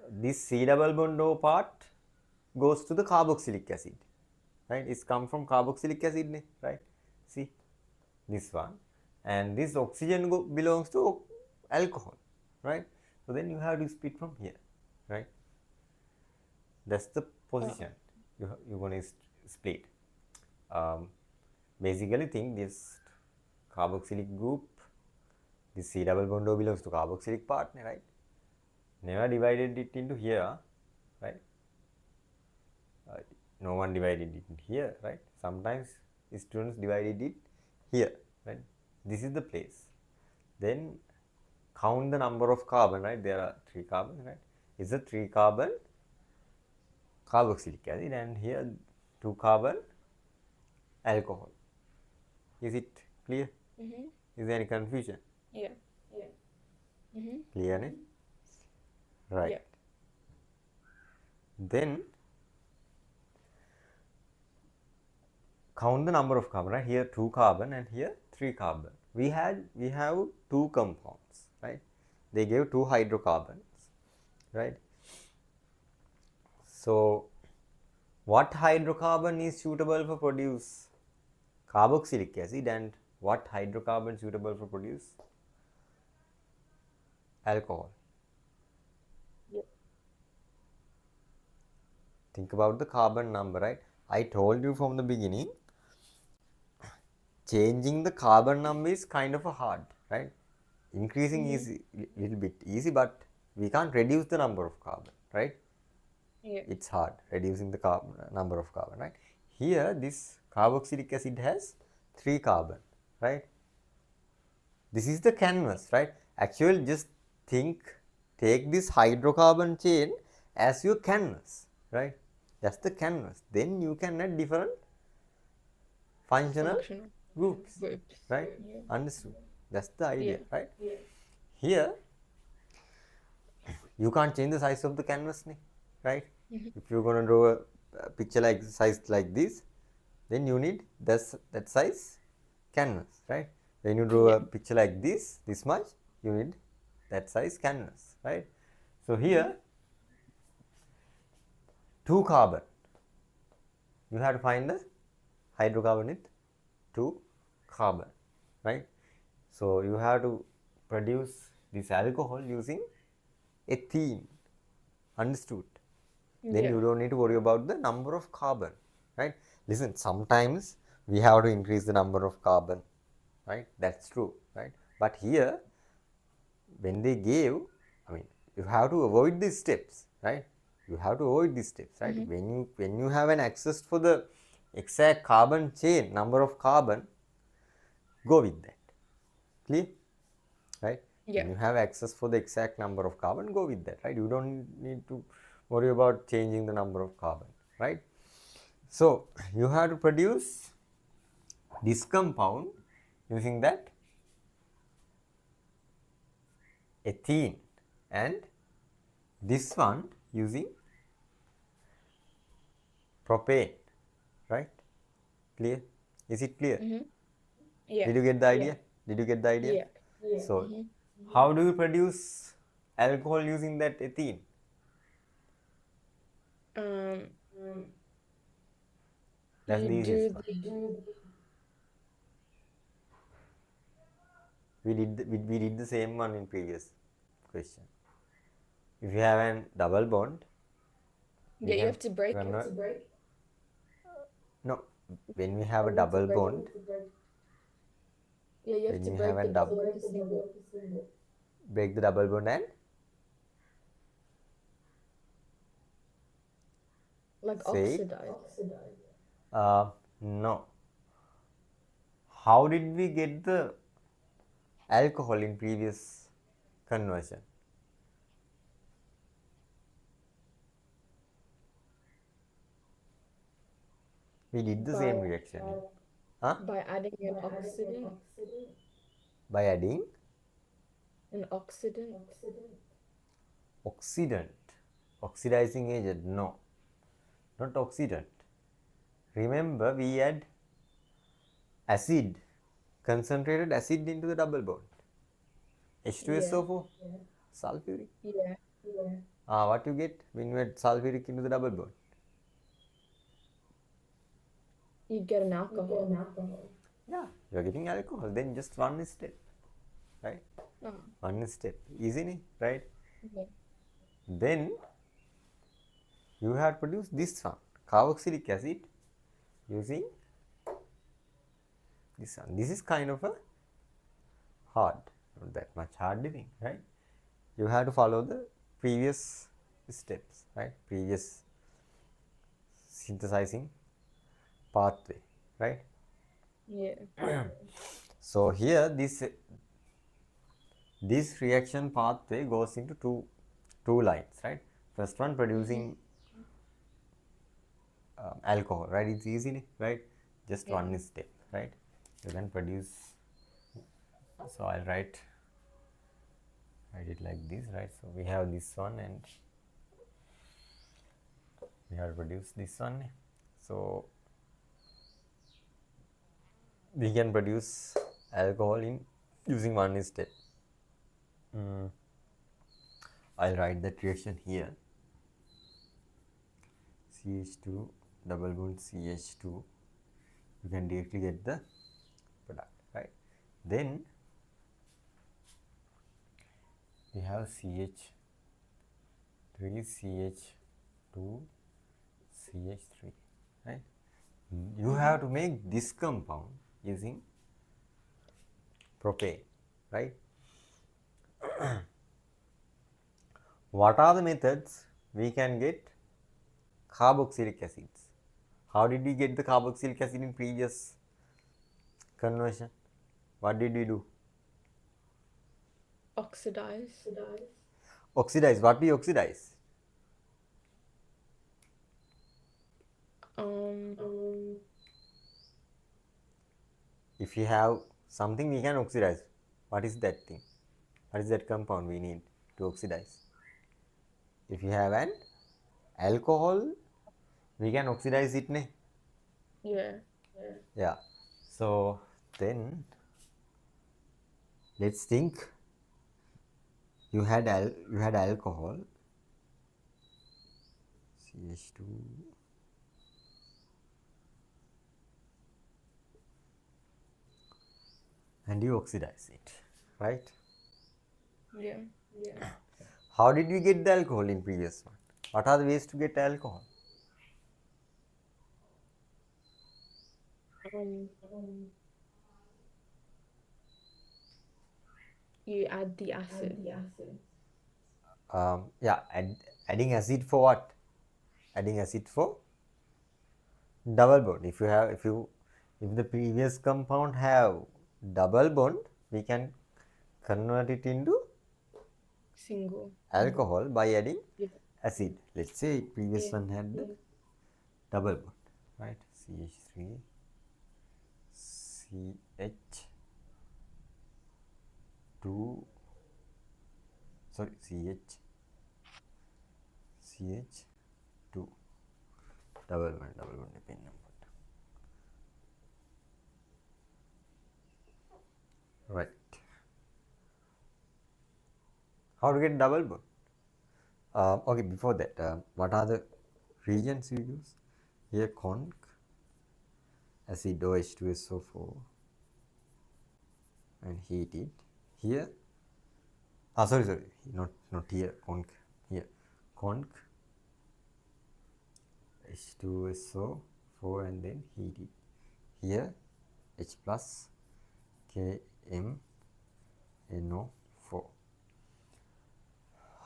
This C double bond O part goes to the carboxylic acid, right? It's come from carboxylic acid, right? See this one, and this oxygen belongs to alcohol, right? So then you have to split from here, right? That's the position you're going to split. Basically, think this carboxylic group, this C double bond O belongs to carboxylic part, right? Never divided it into here, right? No one divided it in here, right? Sometimes students divided it here, right? This is the place. Then count the number of carbon, right? There are 3 carbons, right? It's a 3 carbon carboxylic acid, and here 2 carbon alcohol. Is it clear? Is there any confusion? Clear, ne? Right. Then count the number of carbon, right? Here 2 carbon and here 3 carbon. We have 2 compounds, right? They gave 2 hydrocarbons, right? So what hydrocarbon is suitable for produce carboxylic acid, and what hydrocarbon suitable for produce alcohol? Think about the carbon number, right? I told you from the beginning, changing the carbon number is kind of a hard, right? Increasing is a little bit easy, but we can't reduce the number of carbon, right? It's hard reducing the number of carbon, right? Here this carboxylic acid has 3 carbon, right? This is the canvas, right? Actually, just take this hydrocarbon chain as your canvas, right? That's the canvas. Then you can add different functional groups, right? Understood? That's the idea, right? Here, you can't change the size of the canvas, right? If you're going to draw a picture like size like this, then you need that size canvas, right? When you draw a picture like this much, you need that size canvas, right? So here, 2 carbon, you have to find the hydrocarbon with 2 carbon, right? So you have to produce this alcohol using ethene, understood? Then you don't need to worry about the number of carbon, right? Listen, sometimes we have to increase the number of carbon, right? That's true, right? But here, when they gave, I mean, you have to avoid these steps, right? You have to avoid these steps, right? When you have an access for the exact carbon chain, number of carbon, go with that. Clear? Right? When you have access for the exact number of carbon, go with that, right? You don't need to worry about changing the number of carbon, right? So you have to produce this compound using that ethene, and this one using propane, right? Clear? Is it clear? Yeah. Did you get the idea? Did you get the idea? Yeah. So, how do you produce alcohol using that ethene? Um, That's you the easiest do one. the We did the same one in previous question. If you have a double bond, we yeah, you can have to break it. convert. No, when we have a You have to double break bond, it. Yeah, you have when to you have break a the double, double to single. break the double bond and Like say it. oxidize. No. How did we get the alcohol in previous conversion? We did the By same reaction. Huh? by adding By adding an oxidant. oxidant. Oxidizing agent. No, not oxidant. Remember, we add acid, concentrated acid into the double bond. Yeah. H2SO4, sulfuric. Yeah. What you get when you add sulfuric into the double bond? You'd get an alcohol. Yeah, you are getting alcohol. Then just one step, right? Oh, One step, easy, right? yeah. Then you have produced this one, carboxylic acid, using this one. This is kind of a hard, not that much hard thing, right? You have to follow the previous steps, right? Previous synthesizing pathway, right? Yeah. So here this reaction pathway goes into two lines, right? First one producing alcohol, right? It's easy, right? Just Yeah. one step, right? You can produce. So I'll write it like this, right? So we have this one and we have produced this one. So we can produce alcohol in using one step. I'll write that reaction here. CH2 double bond CH2. You can directly get the product, right? Then we have CH3 CH2 CH3, right? You have to make this compound using propane, right? What are the methods we can get carboxylic acids? How did we get the carboxylic acid in previous conversion? What did we do? Oxidize. Oxidize. What we oxidize? Um, If you have something we can oxidize, what is that thing? What is that compound we need to oxidize? If you have an alcohol, we can oxidize it, ne? yeah. Yeah. So then let's think. You had alcohol, CH2, and you oxidize it, right? Yeah. How did we get the alcohol in previous one? What are the ways to get alcohol? Um, you add the acid. Yeah, adding acid for what? Adding acid for double bond. If the previous compound have double bond, we can convert it into Single. alcohol by adding Yeah. acid. Let's say previous Yeah. one had the double bond, right? CH3 CH 2, sorry, CH2 double bond pen number. Right. How to get double bond? Okay, before that, what are the regions you use? Here, conc, acid OH2SO4, and heat it. Here, sorry, not here, conc, here, conc, H2SO4, and then heat it. Here, H plus, KMNO4.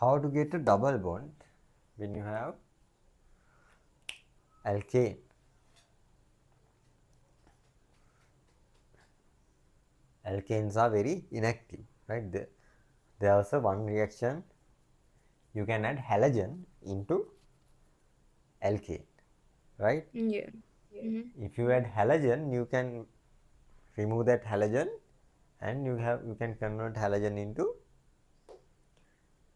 How to get a double bond when you have alkane? Alkanes are very inactive, right? There also one reaction, you can add halogen into alkane, right? Yeah. Mm-hmm. If you add halogen, you can remove that halogen, and you can convert halogen into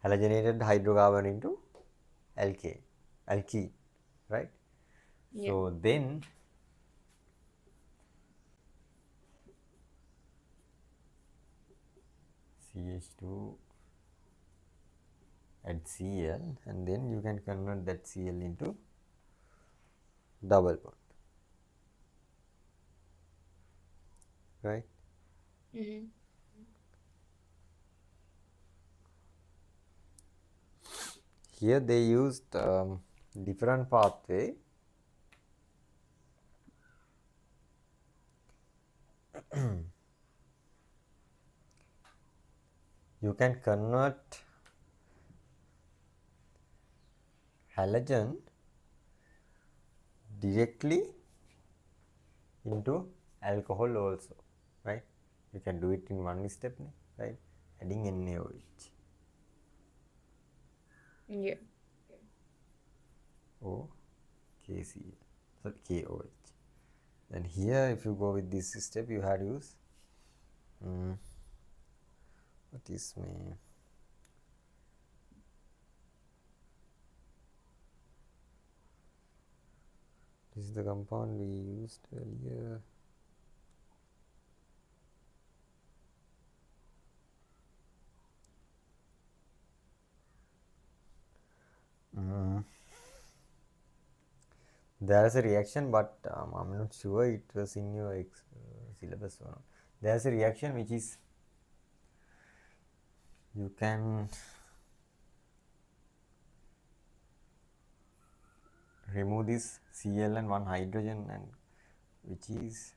halogenated hydrocarbon into alkene, right? Yeah. So then CH2 add Cl, and then you can convert that Cl into double bond, right? Mm-hmm. Here they used different pathway. You can convert halogen directly into alcohol also, right? You can do it in one step, right? Adding NaOH Yeah. or KCl, sorry, KOH. Then here, if you go with this step, you had to use what is my this is the compound we used earlier. There is a reaction, but I'm not sure it was in your syllabus or not. There is a reaction which is, you can remove this Cl and one hydrogen, and which is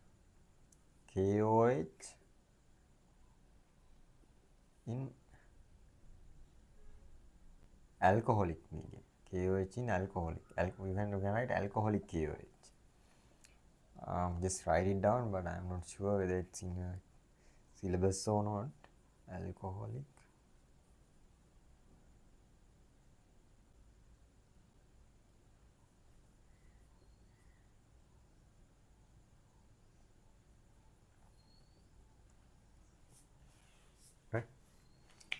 KOH in alcoholic medium. KOH in alcoholic. You can write alcoholic KOH. Just write it down, but I'm not sure whether it's in your syllabus or not. Alcoholic. Right.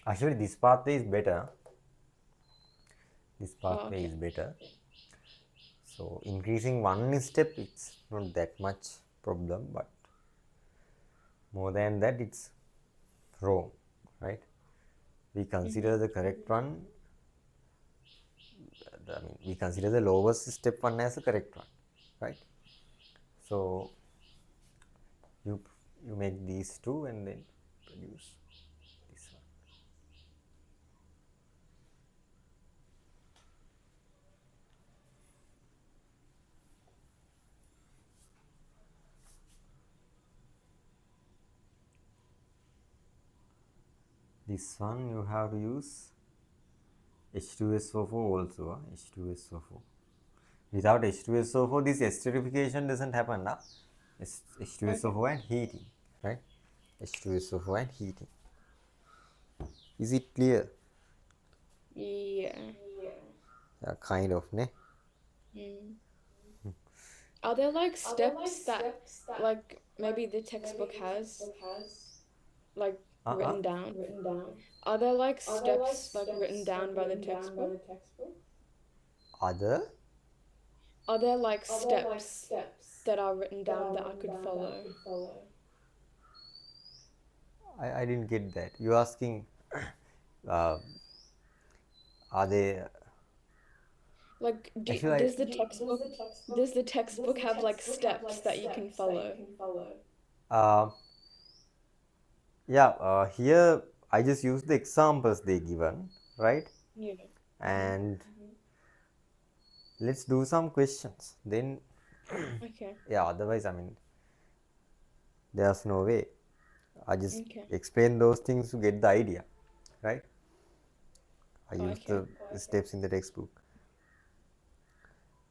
Actually, this pathway is better. This pathway is better. So increasing one step, it's not that much problem, but more than that, it's wrong, right? We consider the correct one. I mean, we consider the lowest step one as the correct one, right? So you make these two and then produce this one. This one you have to use H2SO4 also, H2SO4. Without H2SO4, this esterification doesn't happen now. H2SO4 and heating, right? H2SO4 and heating. Is it clear? Yeah. Yeah, kind of, ne? Mm. Are there like steps that like maybe the textbook has? Like Uh-uh. written down? Are there like steps like written down by the textbook? Other? Are there like steps that are written down that I could follow? I didn't get that. You're asking, uh, are they? Like, Actually, does the textbook have like steps that you can follow? yeah. Here I just use the examples they given, right? Yeah. And let's do some questions. Then, Okay. yeah. Otherwise, I mean, there's no way. I just Okay. explain those things to get the idea, right? I use Okay. the steps in the textbook.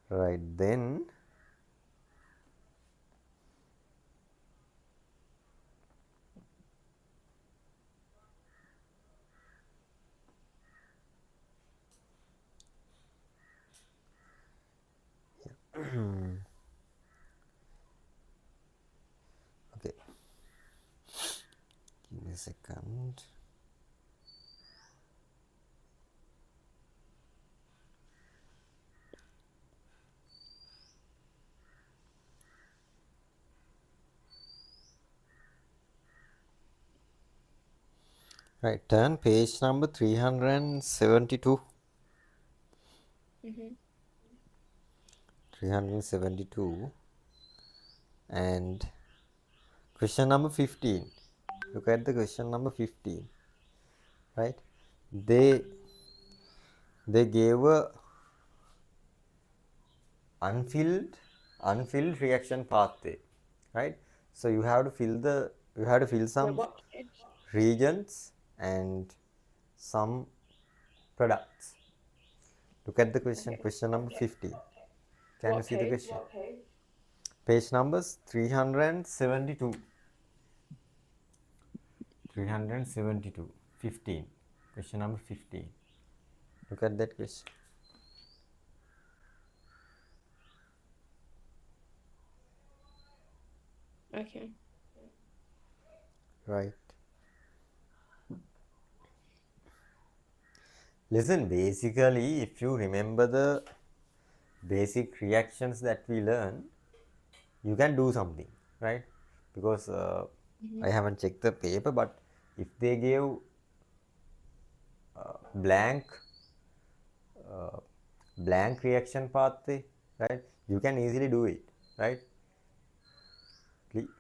Right, then okay, give me a second. Right, turn page number 372. Mm-hmm. 372 and question number 15. Look at the question number 15, right? They they gave a unfilled reaction pathway, right? So you have to fill Wait, some what page? regions and some products. Look at the question, Okay. question number 15. Can you What see the page? question? Page numbers 372. 372. 15. Question number 15. Look at that question. Okay. Right. Listen, basically, if you remember the basic reactions that we learn, you can do something, right? Because Mm-hmm. I haven't checked the paper, but if they gave blank uh, blank reaction pathway, right? You can easily do it, right?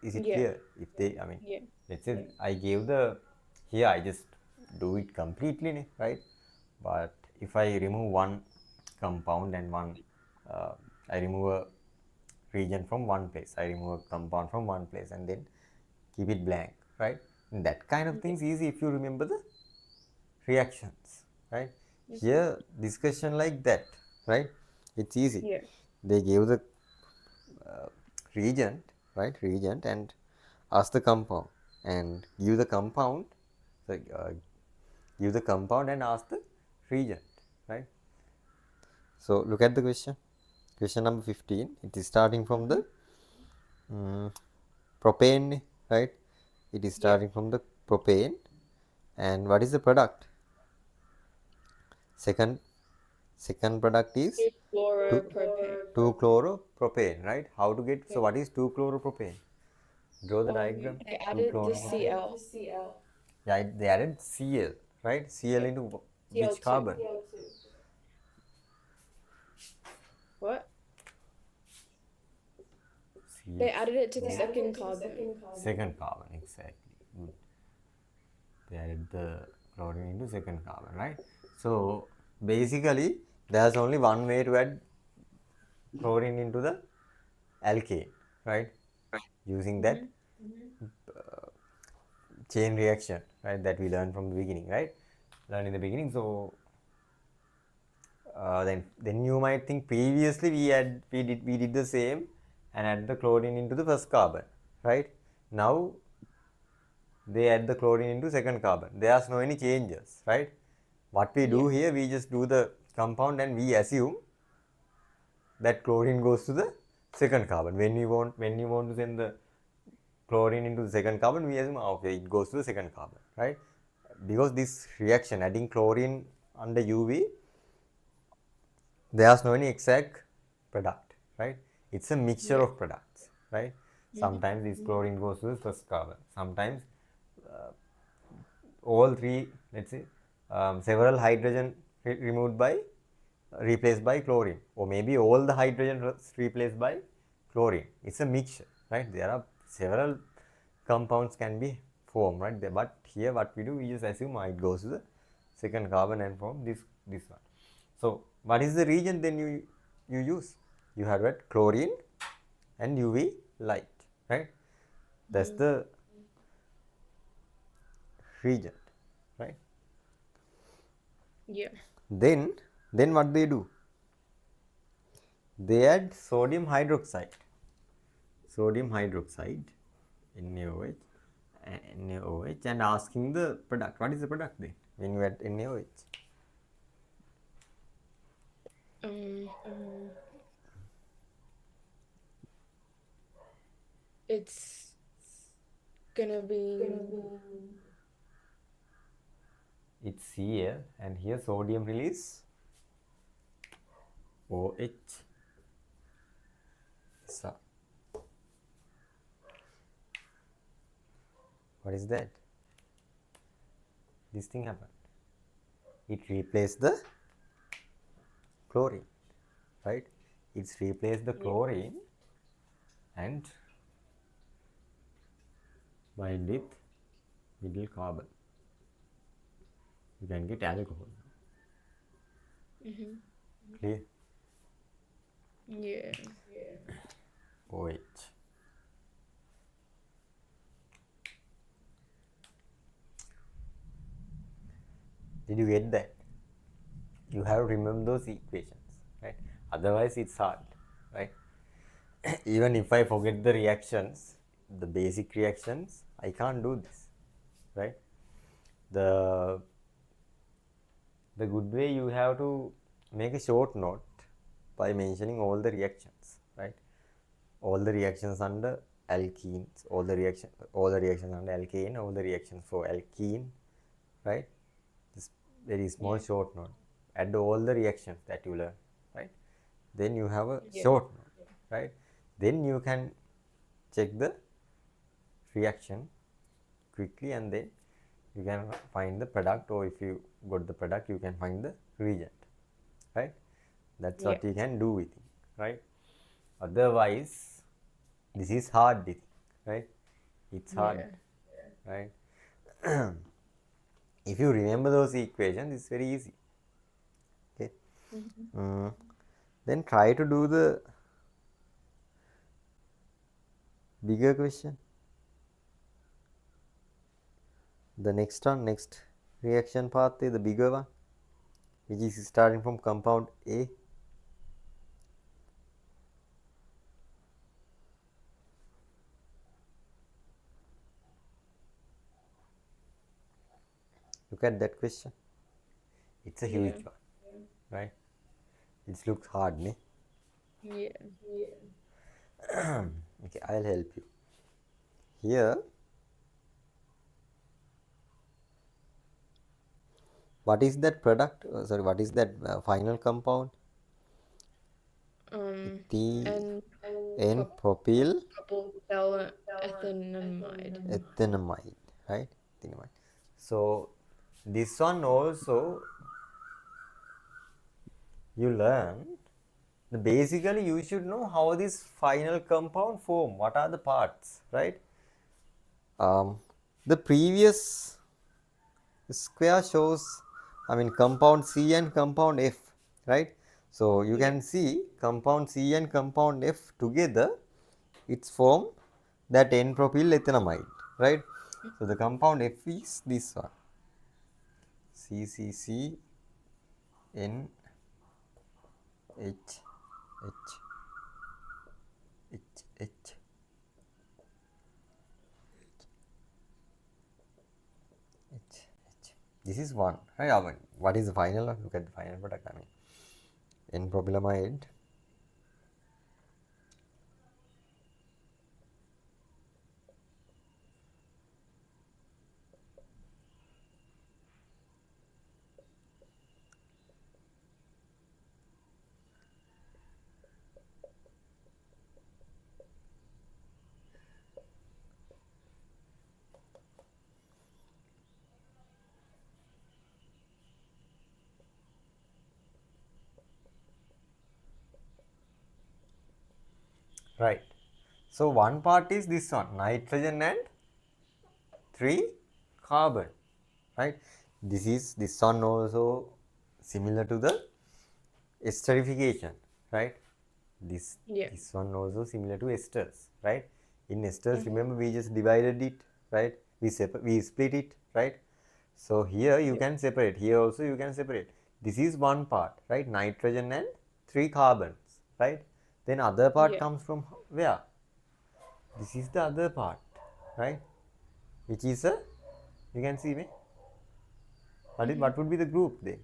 Is it Yeah. clear? If they, I mean, Yeah. let's say I gave the, here I just do it completely, right? But if I remove one compound and one, I remove a region from one place, I remove a compound from one place and then keep it blank, right? And that kind of Yeah. things easy if you remember the reactions, right? Okay. Here discussion like that, right? It's easy. Yeah. They gave the reagent, right? Reagent and ask the compound and give the compound, so, give the compound and ask the reagent, right? So look at the question. Question number 15. It is starting from Mm-hmm. the propane, right? It is Yeah. starting from the propane. And what is the product? Second second product is 2-fluoropropane. 2-chloropropane, right? How to get, so Yeah. what is 2-chloropropane? Draw the diagram. They added the 2-chloropropane. Cl. Yeah, they added Cl, right? Cl Yeah. into which Cl2. carbon? What? They CH. added it to the second carbon. Second carbon, exactly. Good. They added the chlorine into second carbon, right? So basically, there's only one way to add chlorine into the alkane, right? Using that Mm-hmm. chain reaction, right? That we learned from the beginning, right? Learned in the beginning. So then you might think previously we did the same and add the chlorine into the first carbon, right? Now they add the chlorine into second carbon. There's no any changes, right? What we do Yeah. here, we just do the compound and we assume that chlorine goes to the second carbon. When you want to send the chlorine into the second carbon, we assume, okay, it goes to the second carbon, right? Because this reaction, adding chlorine under UV, there's no any exact product, right? It's a mixture Yeah. of products, right? Sometimes this chlorine goes to the first carbon. Sometimes all three, let's say, several hydrogen removed by, replaced by chlorine, or maybe all the hydrogen replaced by chlorine. It's a mixture, right? There are several compounds can be formed, right? But here what we do, we just assume it goes to the second carbon and form this one. So what is the reagent then you use? You have got chlorine and UV light, right? That's the reagent, right? Yeah. Then what they do? They add sodium hydroxide, NaOH, and asking the product. What is the product then when you add NaOH? Um, it's gonna be It's Cl, and here sodium release OH. So, what is that? This thing happened. It replaced the chlorine, right? It's replaced the chlorine and bind with middle carbon. You can get alcohol. Clear? yeah. OH. Did you get that? You have to remember those equations, right? Otherwise it's hard, right? Even if I forget the reactions, the basic reactions, I can't do this, right? The good way, you have to make a short note by mentioning all the reactions, right? All the reactions under alkenes, all the reactions under alkane, all the reactions for alkene, right? This very small short note. Add all the reactions that you learn, right? Then you have a short note, right? Then you can check the reaction quickly, and then you can find the product, or if you got the product, you can find the reagent, right? That's what you can do with it, right? Otherwise, this is hard, right? It's hard, right? If you remember those equations, it's very easy. Okay. Then try to do the bigger question. The next reaction path is the bigger one, which is starting from compound A. Look at that question. It's a huge one, right? It looks hard, ne? Yeah. Okay, I'll help you. Here, what is that product? Sorry, what is that final compound? The And N-propyl propyl ethanamide. ethanamide, right? Ethanamide. So this one also you learn. Basically, you should know how this final compound form. What are the parts, right? The previous square shows, compound C and compound F, right? So you can see compound C and compound F together, it's form that N-propyl ethanamide, right? So the compound F is this one, CCC N H H H H. This is one, right? What is the final one? Look at the final product. N-propylamide right? So one part is this one, nitrogen and 3 carbon, right? This one also similar to the esterification, right? This Yeah. this one also similar to esters, right? In esters, Mm-hmm. remember we just divided it, right? We split it, right? So here you Yeah. can separate. Here also you can separate. This is one part, right? Nitrogen and 3 carbons, right? Then other part Yeah. comes from where? This is the other part, right? Which is a, you can see me. Mm-hmm. What would be the group then?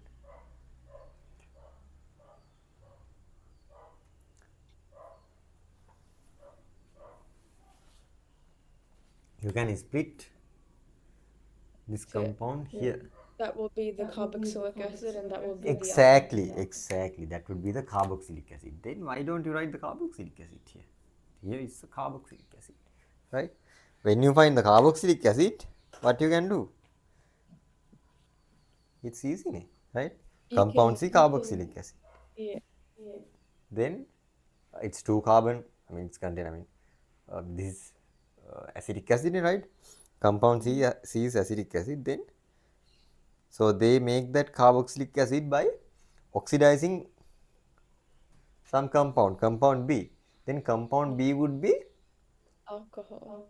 You can split this So compound here. that will be the carboxylic acid, and that will be the alcohol. Exactly. That would be the carboxylic acid. Then why don't you write the carboxylic acid here? Here is the carboxylic acid, right? When you find the carboxylic acid, what you can do? It's easy, right? You Compound can, C carboxylic acid. yeah. Then it's 2 carbon. I mean, it's contain. I mean, this acetic acid, right? Compound C, Mhm. C is acetic acid. Then so they make that carboxylic acid by oxidizing some compound, compound B. Then compound B would be Alcohol.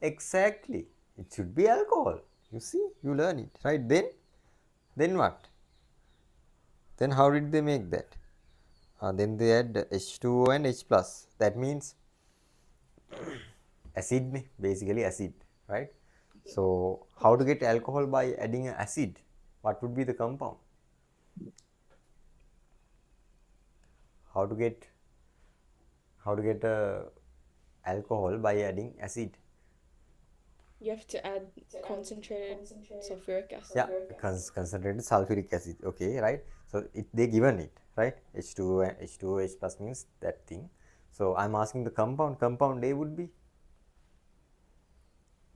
exactly. It should be alcohol. You see, you learn it, right? Then what? Then how did they make that? Then they add H2O and H plus. That means acid, basically acid, right? So how to get alcohol by adding acid? What would be the compound? How to get alcohol by adding acid? You have to add concentrated sulfuric Yeah, acid. concentrated sulfuric acid. Okay, right? So they given it, right? H2O and H2O H plus means that thing. So I'm asking the compound. Compound A would be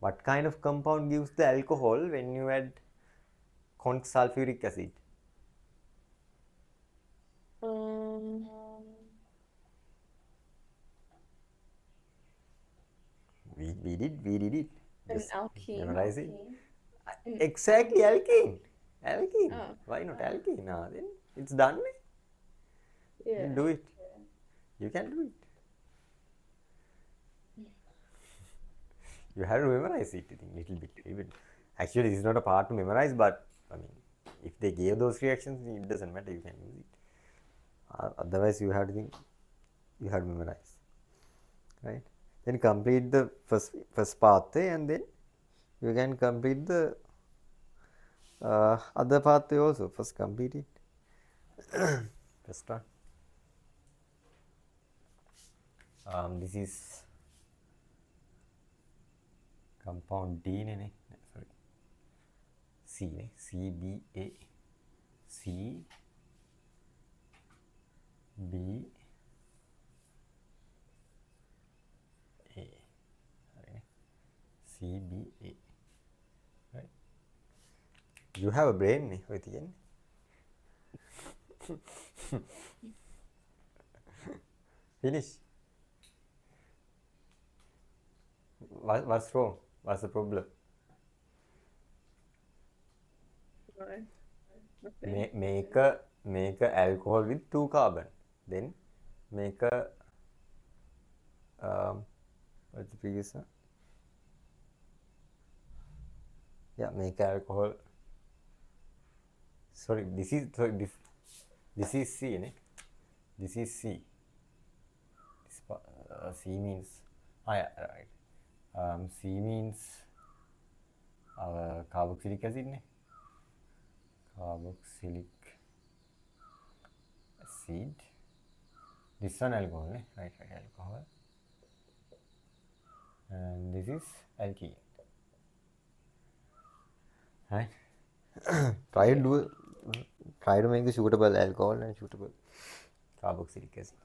what kind of compound gives the alcohol when you add sulfuric acid? Um, We did it. an Just alkene. memorize it. An, Exactly, alkene. Alkene. ah, Why not alkene? Then it's done. Then yeah. do it. You can do it. You have to memorize it, I think, little bit. Even actually, this is not a part to memorize, but I mean, if they gave those reactions, it doesn't matter. You can use it. Otherwise, you have to think. You have to memorize, right? Then complete the first pathway, and then you can complete the other pathway also. First complete it. First one. This is compound D, sorry, C, CBA, CB, A, right? CBA, right? You have a brain, with you. Finish. What's wrong? What's the problem? No, nothing. Make a alcohol with 2 carbon. Then make a what's the previous one? Yeah, make a alcohol. Sorry, this is C, ne? This is C. C means yeah, right. C means carboxylic acid, ne? Carboxylic acid. This one alcohol, ne? Right, alcohol. And this is alkene, right? try to Yeah. do Try to make the suitable alcohol and suitable carboxylic acid.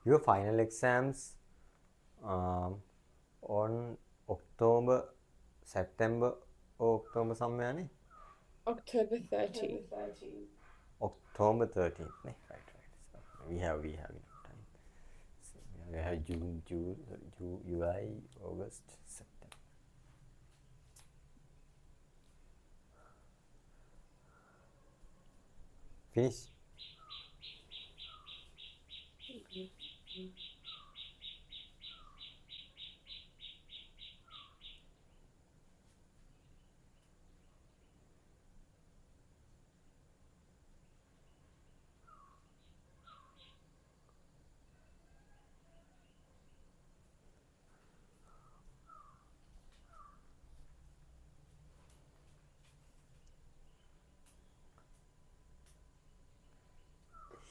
Your final exams um, on October, September or October somewhere, ne? October 30th. October 13th, ne? Right, right. So we have enough time. So we have June, July, August, September. Finish.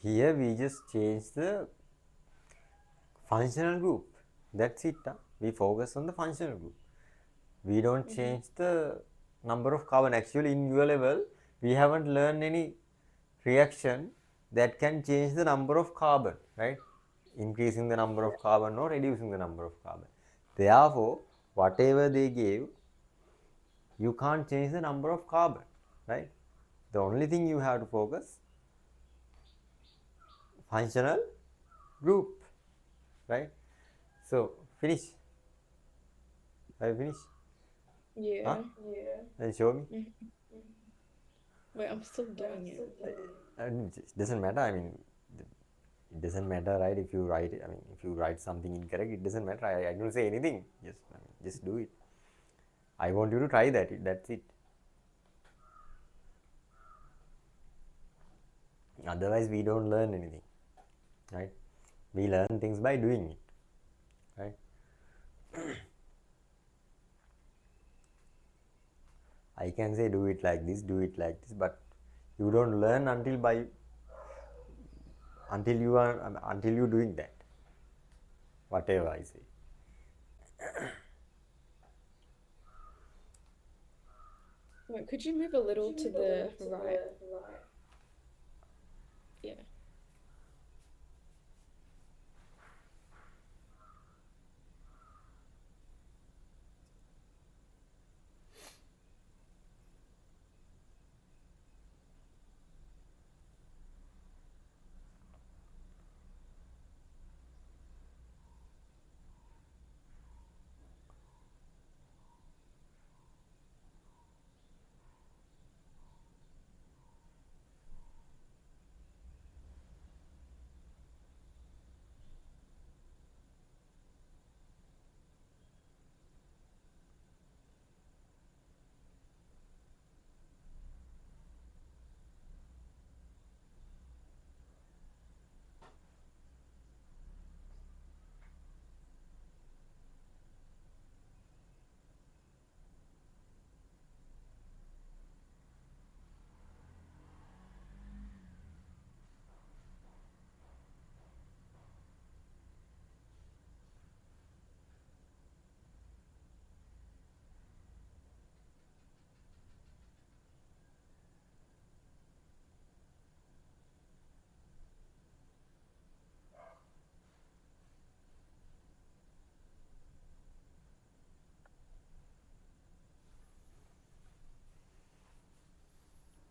Here we just change the functional group. That's it. Huh? We focus on the functional group. We don't change the number of carbon. Actually, in your level, we haven't learned any reaction that can change the number of carbon, right? Increasing the number of carbon or reducing the number of carbon. Therefore, whatever they gave, you can't change the number of carbon, right? The only thing you have to focus functional group, right? So finish. I finish. Huh? Yeah. Then show me. Mhm. Wait, I'm still doing it. It doesn't matter. I mean, it doesn't matter, right? If you write, I mean, if you write something incorrect, it doesn't matter. I don't say anything. Just do it. I want you to try that. That's it. Otherwise, we don't learn anything, right? We learn things by doing it, right? I can say do it like this, do it like this, but you don't learn until you doing that. Whatever I say. Wait, could you move a little to the right? Yeah.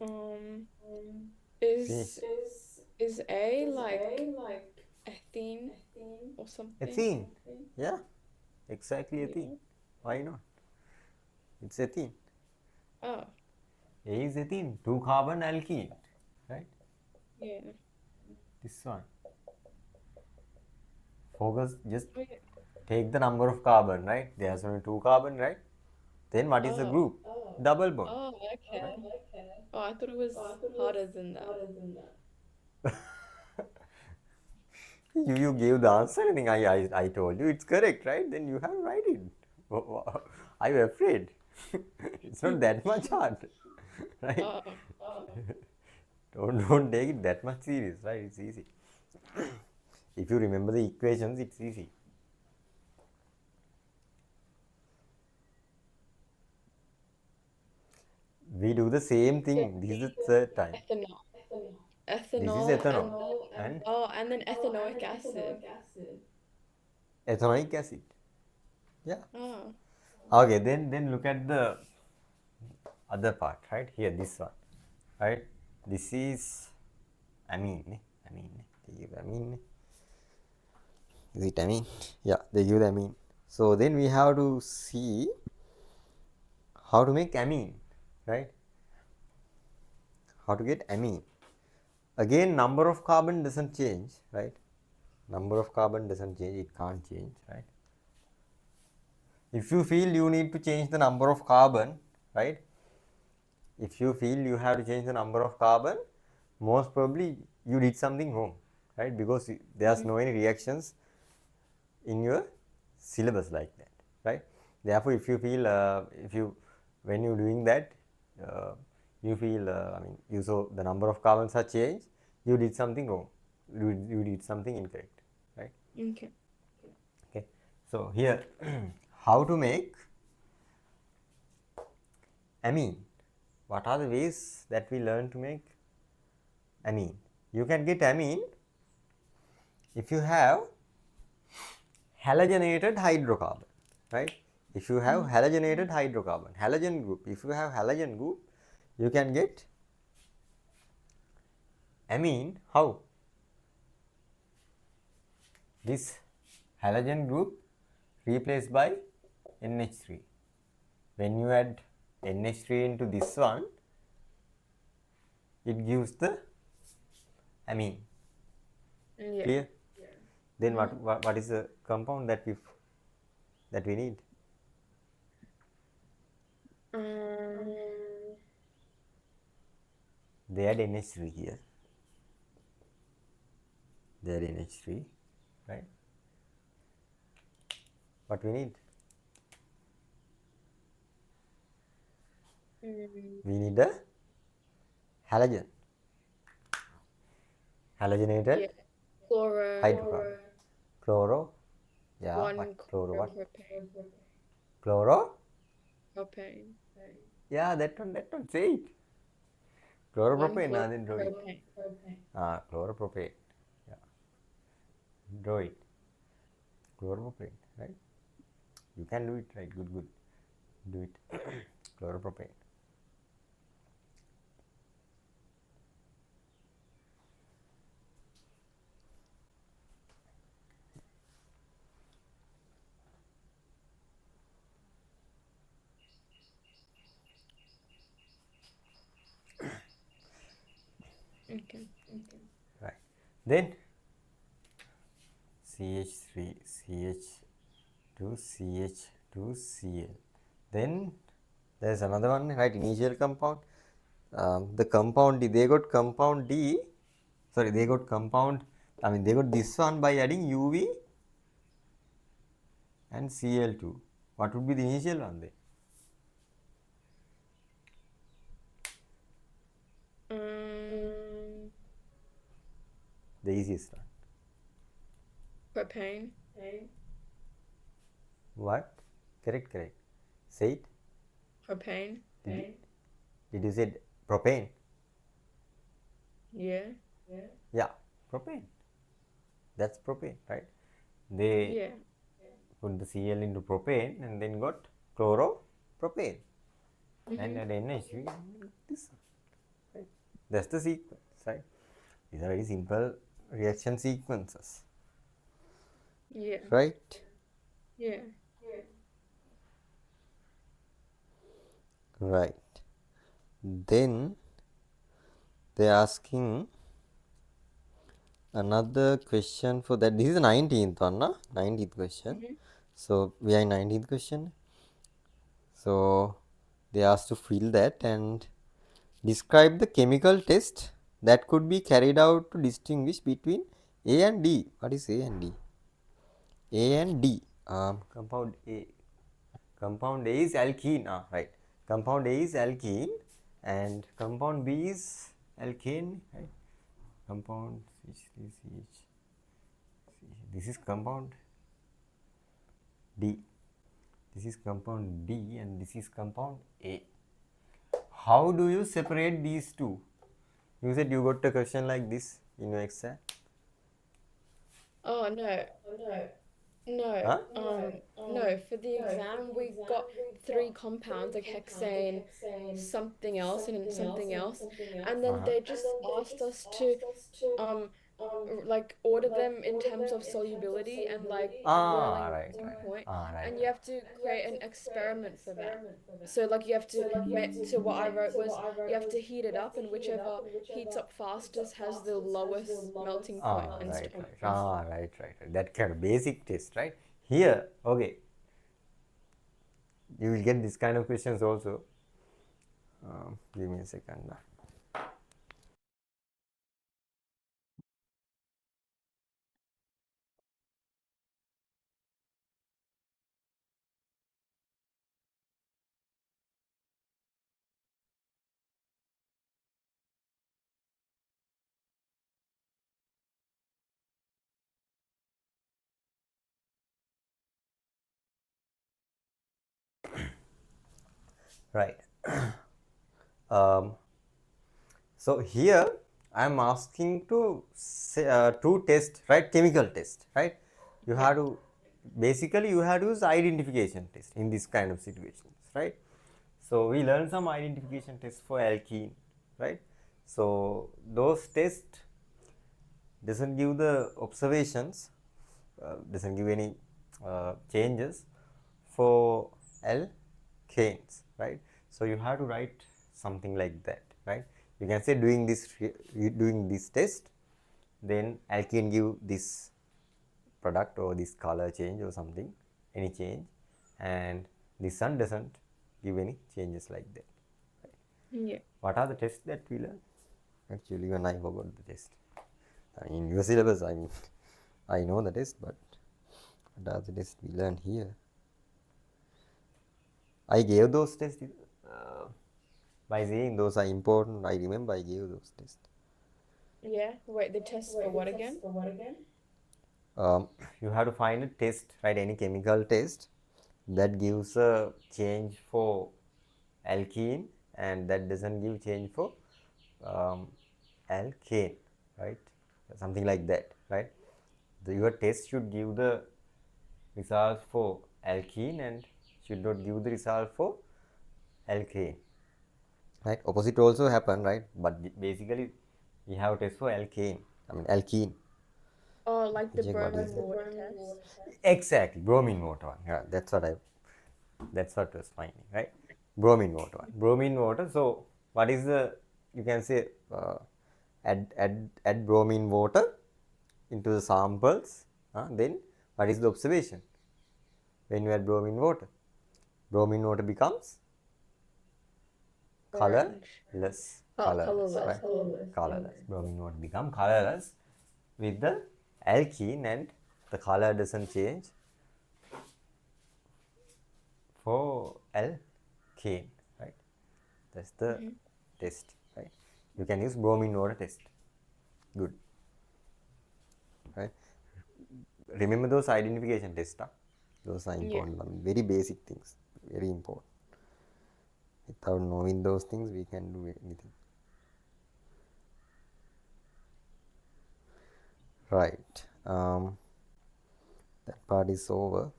Um, Finish. is is A like ethene or something? Ethene. Yeah, exactly ethene. Yeah. Why not? It's ethene. Oh, A is ethene, two carbon alkene, right? yeah. This one. Focus, just Oh, yeah. take the number of carbon, right? There's only two carbon, right? Then what is the Oh, group? Double bond. oh, okay. Oh, I thought it was harder than that. You gave the answer. I think I told you it's correct, right? Then you have to write it. I'm afraid. It's not that much hard, right? Oh, Don't take it that much serious, right? It's easy. If you remember the equations, it's easy. We do the same so thing. This is the third time. ethanol. This is ethanol and ethanol and and then ethanoic acid. ethanoic acid. Yeah. Oh. Okay, then look at the other part, right? Here, this one, right? This is amine. Amine. They give amine. Is it amine? Yeah, they give the amine. So then we have to see how to make amine, right? How to get amine. Again, number of carbon doesn't change, right? Number of carbon doesn't change. It can't change, right? If you feel you need to change the number of carbon, right? If you feel you have to change the number of carbon, most probably you did something wrong, right? Because there's no any reactions in your syllabus like that, right? Therefore, if you feel when you're doing that, you feel I mean you saw the number of carbons are changed, you did something wrong, you did something incorrect, right? Okay. Okay, so here how to make amine. What are the ways that we learn to make amine? You can get amine if you have halogenated hydrocarbon, right? If you have halogenated hydrocarbon, halogen group, if you have halogen group, you can get amine. How? This halogen group replaced by NH3. When you add NH3 into this one, it gives the amine. Yeah. Clear? Then what is the compound that we need? They add NH3 here. They add NH3, right? What we need? We need a halogen. Halogenated Yeah. Chloro. hydrocarbon. Chloro. Yeah, One what? Chloro what? chloropropane. Chloro? Propane. Yeah, that one, say it. One Chloropropane, then draw it. chloropropane. Chloropropane. Yeah. Draw it. Chloropropane, right? You can do it, right? Good. Do it. Chloropropane. Okay. Right. Then CH3, CH2, CH2, Cl. Then there's another one, right? Initial compound. The compound D, they got compound D. Sorry, they got compound. I mean, they got this one by adding UV and Cl2. What would be the initial one then? The easiest one. Propane. What? Correct. Say it. Propane. Did you say propane? Yeah. Yeah, propane. That's propane, right? They Yeah. put the Cl into propane and then got chloropropane and add NH3 and this one, right? That's the sequence, right? These are very simple reaction sequences, Yeah. right? Yeah. Right. Then they're asking another question for that. This is the 19th one, na? 19th question. So we are in 19th question. So they asked to fill that and describe the chemical test that could be carried out to distinguish between A and D. What is A and D? A and D. Compound A. Compound A is alkene. Right. Compound A is alkene and compound B is alkane. Right. Compound CH3CH. This is compound D. This is compound D and this is compound A. How do you separate these two? You said you got a question like this in your exam. Oh no. No, Huh? no, for the exam we got three compounds like hexane, something else, and then something else. And then Uh-huh. they just asked us to um like order them in terms of solubility and like Ah, boiling right, melting right. point, Ah, right, and you right. have to create an experiment for that. So like you have to so what I wrote was you have to heat it up, and whichever heats up fastest has the lowest melting point Ah, and right, stuff. right. Ah, right, right, right. That kind of basic test, right? Here, okay, you will get this kind of questions also. Give me a second. Right. Um, so here I am asking to say, to test, right? Chemical test, right? You Yeah. have to basically you have to use identification test in this kind of situations, right? So we learned some identification tests for alkene, right? So those tests doesn't give the observations, doesn't give any changes for alkanes, right? So you have to write something like that, right? You can say doing this test, then alkene give this product or this color change or something, any change, and the sun doesn't give any changes like that. Yeah. What are the tests that we learn? Actually, even I forgot the test. In your syllabus, I mean, I know the test, but what are the tests we learn here? I gave those tests by saying those are important. I remember I gave those tests. Yeah. Wait, the tests for what again? Um, you have to find a test, right? Any chemical test that gives a change for alkene and that doesn't give change for um, alkane, right? Something like that, right? Your test should give the result for alkene and should not give the result for alkane, right? Opposite also happen, right? But basically we have test for alkane, I mean alkene. Oh, like the Check what is bromine that. water test. Exactly, bromine water one. Yeah, that's what was finding, right? Bromine water one. Bromine water. So what is the, you can say, add bromine water into the samples. Then what is the observation when you add bromine water? Bromine water becomes Orange. Oh, colorless, colorless. right? Colorless. Bromine water become colorless with the alkene, and the color doesn't change for alkane, right? That's the Mm-hmm. test, right? You can use bromine water test. Good, right? Remember those identification tests, huh? Those are Yeah. important. I mean, very basic things, very important. Without knowing those things, we can do anything. Right. That part is over.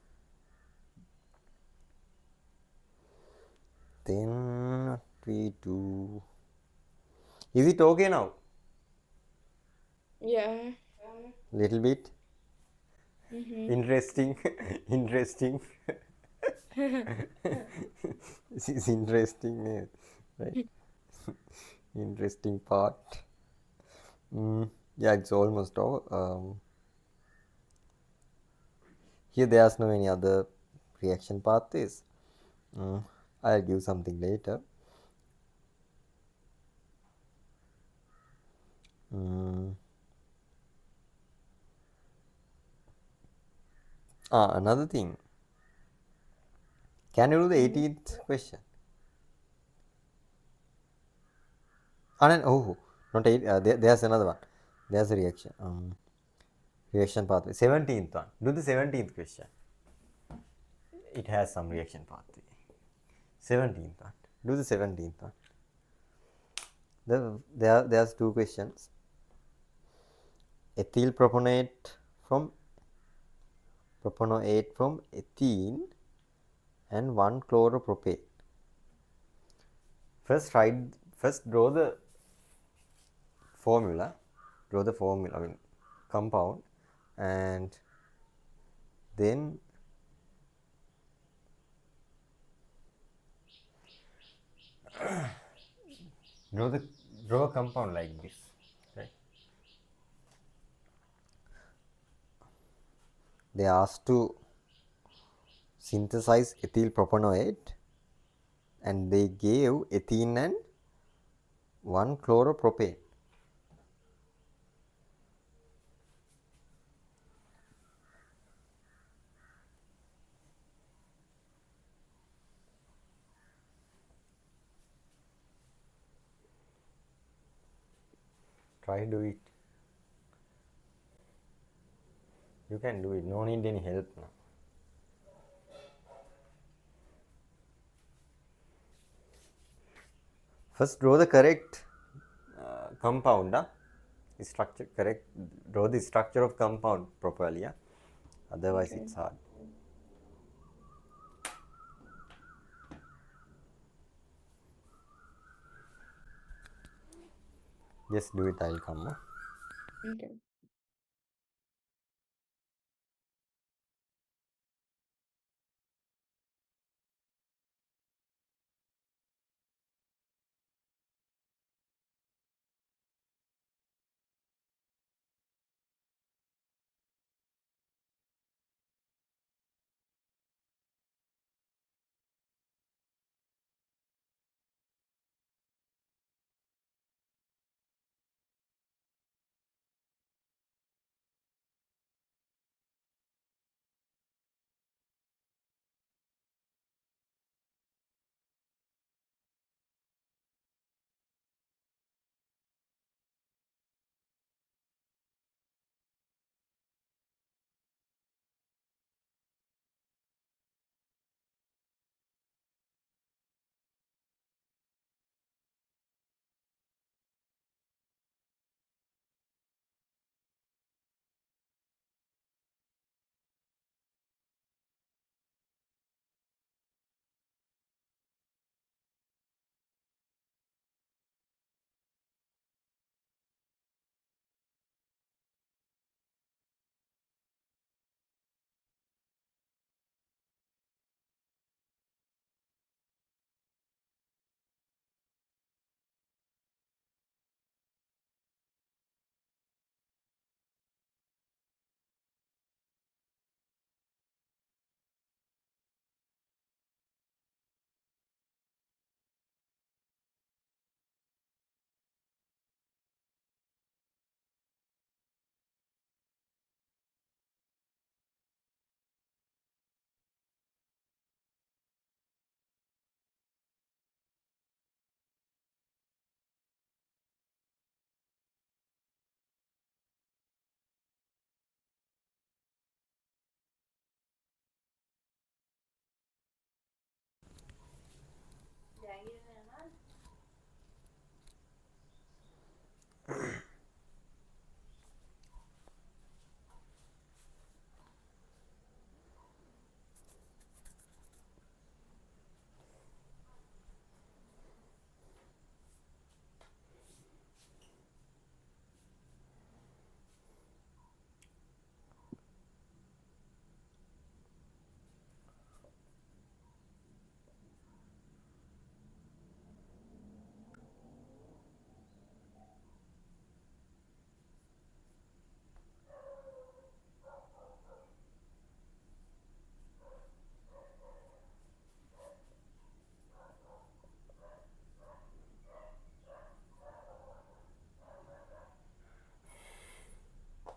Then what we do? Is it okay now? Yeah. Little bit Mm-hmm. interesting, interesting. This is interesting, right? Interesting part. Yeah, it's almost over. Here there's no any other reaction pathways. Mm, I'll give something later. Mm. Another thing. Can you do the Mm-hmm. 18th question? Oh, not eight. There's another one. There's a reaction. Reaction pathway. 17th one. Do the 17th question. It has some reaction pathway. 17th one. Do the 17th one. There's two questions. Ethyl propanoate from ethene and 1 chloropropane. First draw the formula. I mean compound, and then draw the draw a compound like this, right? They asked to synthesize ethyl propanoate, and they gave ethene and 1 chloropropane. Try do it. You can do it. No need any help now. First draw the correct compound. Structure correct. Draw the structure of compound properly. Otherwise Okay. it's hard. Just do it. I'll come. Okay.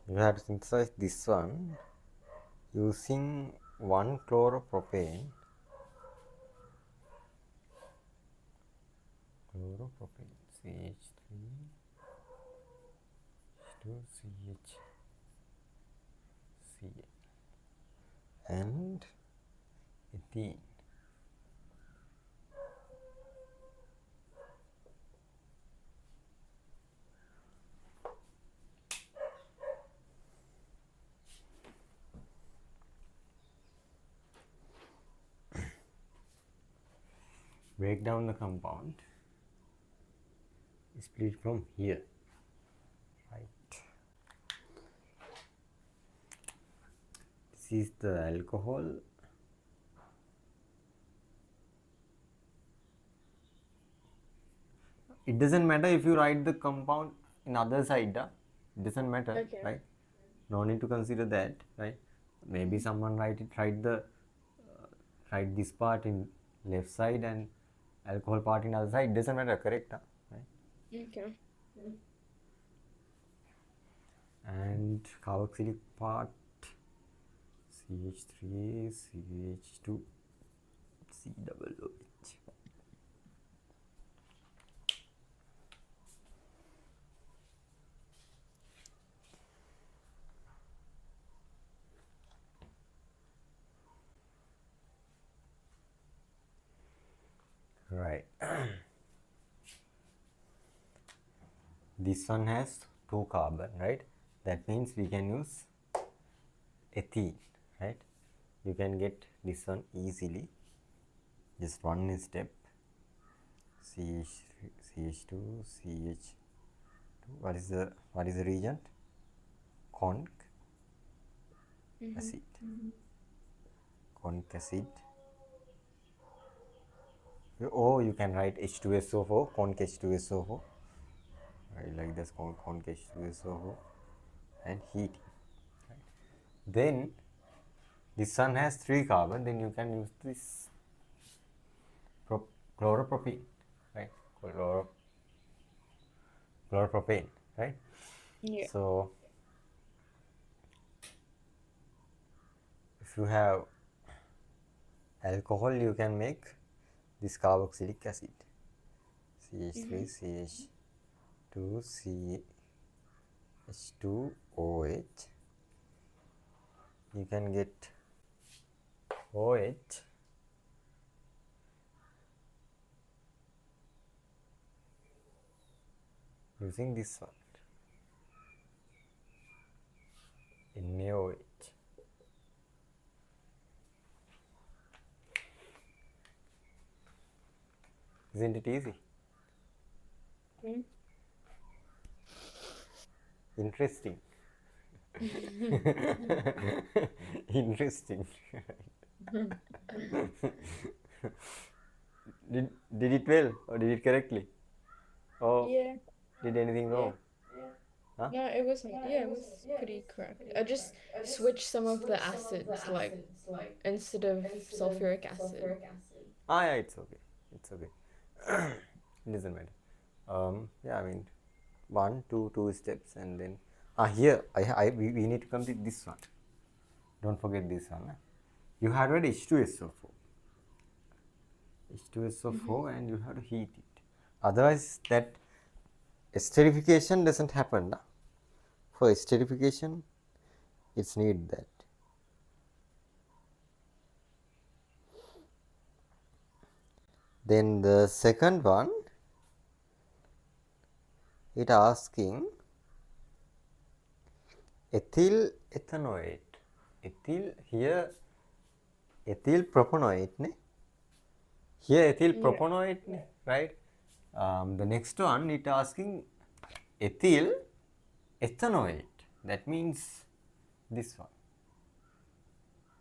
You have to synthesize this one using 1 chloropropane. CH3 H2CH Cl and ethene. break down the compound, split from here, right? This is the alcohol. It doesn't matter if you write the compound in other side, it doesn't matter, Okay. right? No need to consider that, right? Maybe someone write this part in left side and alcohol part in other side. It doesn't matter, correct? Right? Okay. And carboxylic part, CH3, CH2, COOH. Right. This one has 2 carbon, right? That means we can use ethene, right? You can get this one easily. Just one step. CH2, CH2. What is the reagent? Conc acid. Conc acid. Or you can write H2SO4, conc H2SO4. Right, like this, conc H2SO4 and heat. Right. Then this one has 3 carbon, then you can use this chloropropene, right? Chloropropane, right? Yeah. So if you have alcohol, you can make this carboxylic acid, CH3, CH2, CH2OH. You can get OH using this one, NaOH. Isn't it easy? Interesting. Interesting. Did it well or did it correctly? Or Yeah. did anything wrong? Huh? No, it wasn't. Yeah, it was pretty correct. I just switched some of the acids, like instead of sulfuric acid. Yeah, it's okay. It's okay. It doesn't matter. Yeah, I mean, two steps, and then here we need to complete this one. Don't forget this one. You had read H2SO4. H2SO4 and you have to heat it. Otherwise, that esterification doesn't happen. Na? For esterification, it's need that. Then the second one, it asking ethyl ethanoate. Ethyl here, ethyl propanoate, ne? Here ethyl propanoate, ne? Right? The next one, it asking ethyl ethanoate. That means this one,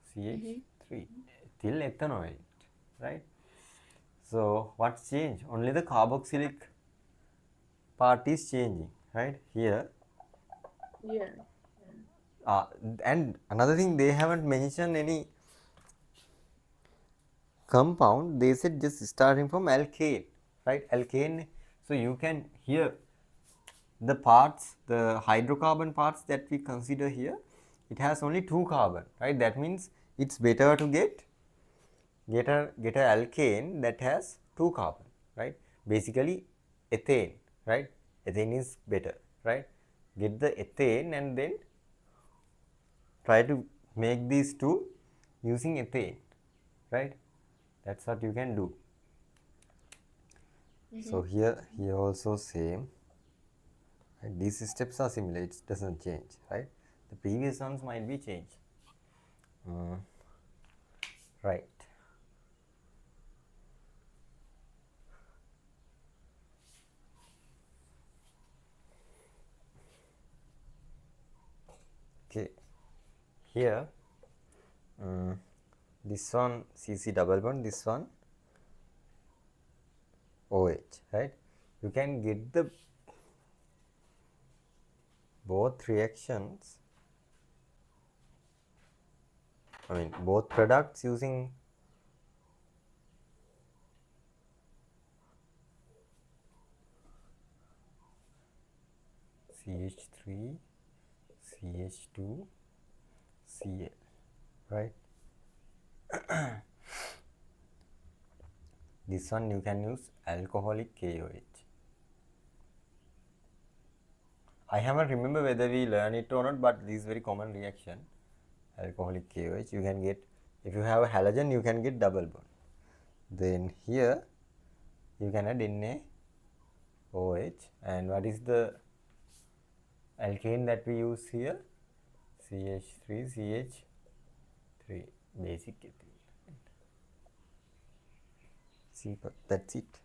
CH3, ethyl ethanoate, right? So what's changed? Only the carboxylic part is changing, right? Here. Yeah. And another thing, they haven't mentioned any compound. They said just starting from alkane, right? Alkane. So you can here the parts, the hydrocarbon parts that we consider here, it has only 2 carbon, right? That means it's better to get a alkane that has 2 carbon, right? Basically ethane, right? Ethane is better, right? Get the ethane and then try to make these two using ethane, right? That's what you can do. So here also same. Right? These steps are similar, it doesn't change, right? The previous ones might be changed. Right. Okay, here this one CC double bond, this one OH, right? You can get the both reactions, I mean both products using CH3, CH2, Cl, right? This one you can use alcoholic KOH. I haven't remember whether we learn it or not, but this is very common reaction. Alcoholic KOH, you can get, if you have a halogen, you can get double bond. Then here you can add NaOH, and what is the alkane that we use here? CH3, CH3, basic ethene. Simple, that's it.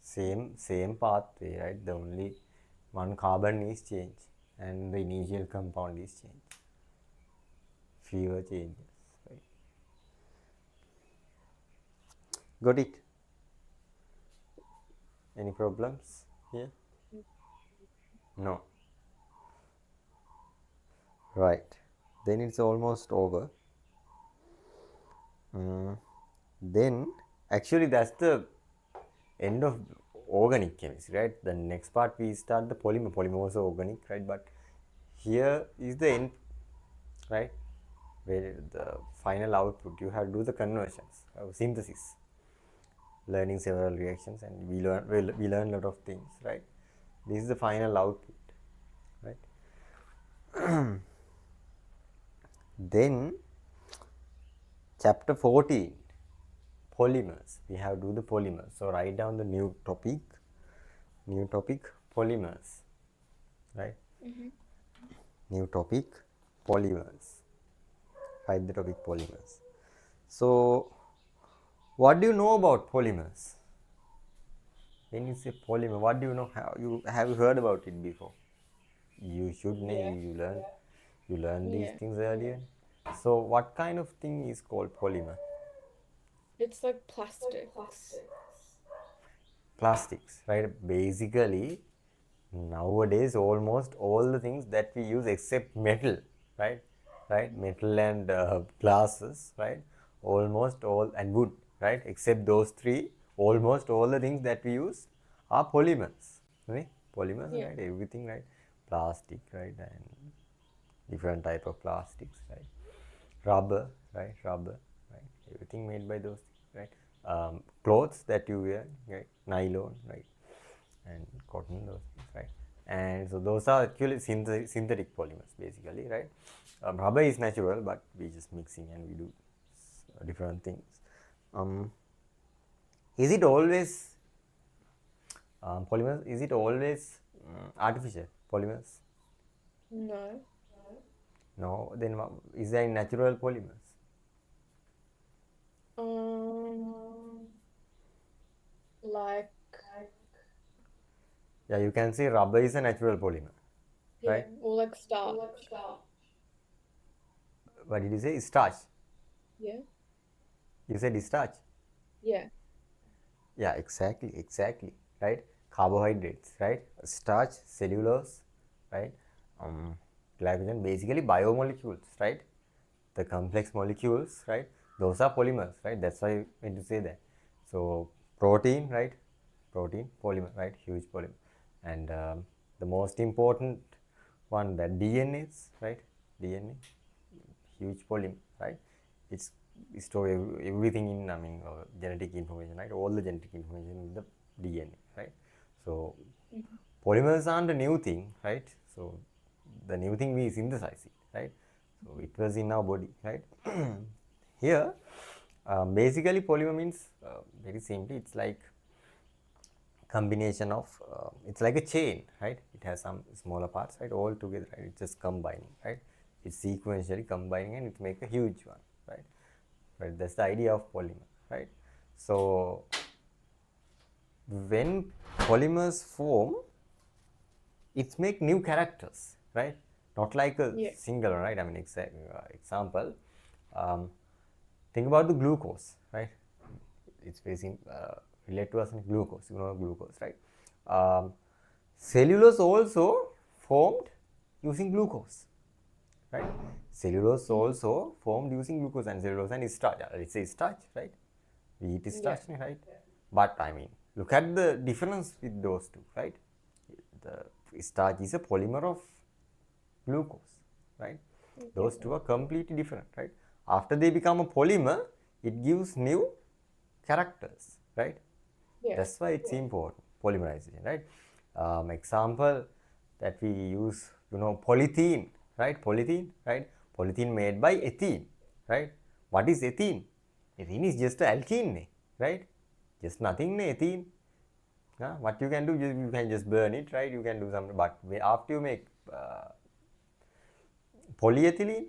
Same pathway, right? The only one carbon is changed and the initial compound is changed. Fewer changes, right? Got it? Any problems here? No. Right. Then it's almost over. Then actually that's the end of organic chemistry, right? The next part we start the polymer. Polymer was organic, right? But here is the end, right? Where the final output, you have to do the conversions, synthesis, learning several reactions, and we learn a lot of things, right? This is the final output, right? Then chapter 14, polymers. We have to do the polymers. So write down the new topic, polymers, right? New topic, polymers. Write the topic polymers. So what do you know about polymers? When you say polymer, what do you know? Have you heard about it before? You should know. Yeah. You learn these Yeah. things earlier. So what kind of thing is called polymer? It's like plastics. Plastics, right? Basically, nowadays almost all the things that we use except metal, right? Metal and glasses, right? Almost all, and wood, right? Except those three, almost all the things that we use are polymers, right? Polymers, Yeah. right? Everything, right? Plastic, right? And different type of plastics, right? Rubber, right? Everything made by those things, right? Clothes that you wear, right? Nylon, right? And cotton, those things, right? And so those are actually synthetic polymers, basically, right? Rubber is natural, but we just mixing and we do different things. Is it always polymers? Is it always artificial polymers? No. No. Then is there natural polymers? Like, Yeah, you can say rubber is a natural polymer, yeah, right? or like starch. What did you say? Starch. Yeah. You said starch. Yeah. Yeah, exactly, right? Carbohydrates, right? Starch, cellulose, right? Glycogen, basically biomolecules, right? The complex molecules, right? Those are polymers, right? That's why I meant to say that. So protein, right? Protein, polymer, right? Huge polymer. And the most important one, that DNA is, right? DNA, huge polymer, right? It's store everything in, I mean, genetic information, right? All the genetic information in the DNA, right? So polymers aren't a new thing, right? So the new thing we synthesize it, right? So it was in our body, right? Here, basically polymer means very simply, it's like combination of, it's like a chain, right? It has some smaller parts, right? All together, right? It's just combining, right? It's sequentially combining and it make a huge one, right? Right, that's the idea of polymer, right? So when polymers form, it make new characters, right? not like a Yeah. single, right? I mean, example, think about the glucose, right? It's facing relate to us in glucose, glucose, right? Cellulose also formed using glucose, right? Cellulose Mhm. also formed using glucose, and cellulose and starch. It's a starch, right? We eat Yeah. starch, right? But I mean, look at the difference with those two, right? The starch is a polymer of glucose, right? Yeah. Those two are completely different, right? After they become a polymer, it gives new characters, right? Yeah. That's why it's important, polymerization, right? Example that we use, polythene, right? Polythene, right? Polythene made by ethene, right? What is ethene? Ethene is just an alkene, right? Just nothing, ethene. What you can do, you can just burn it, right? You can do something, but after you make polyethylene,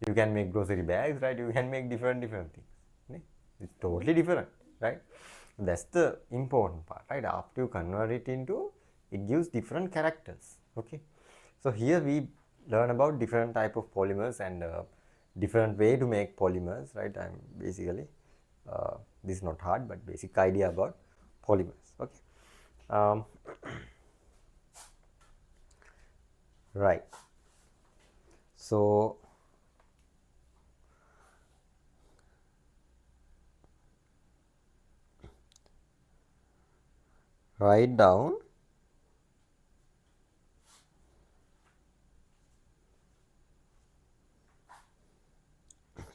you can make grocery bags, right? You can make different things. It's totally different, right? That's the important part, right? After you convert it into, it gives different characters. Okay, so here we learn about different type of polymers and different way to make polymers, right? I'm basically this is not hard, but basic idea about polymers. Okay, um, right. So write down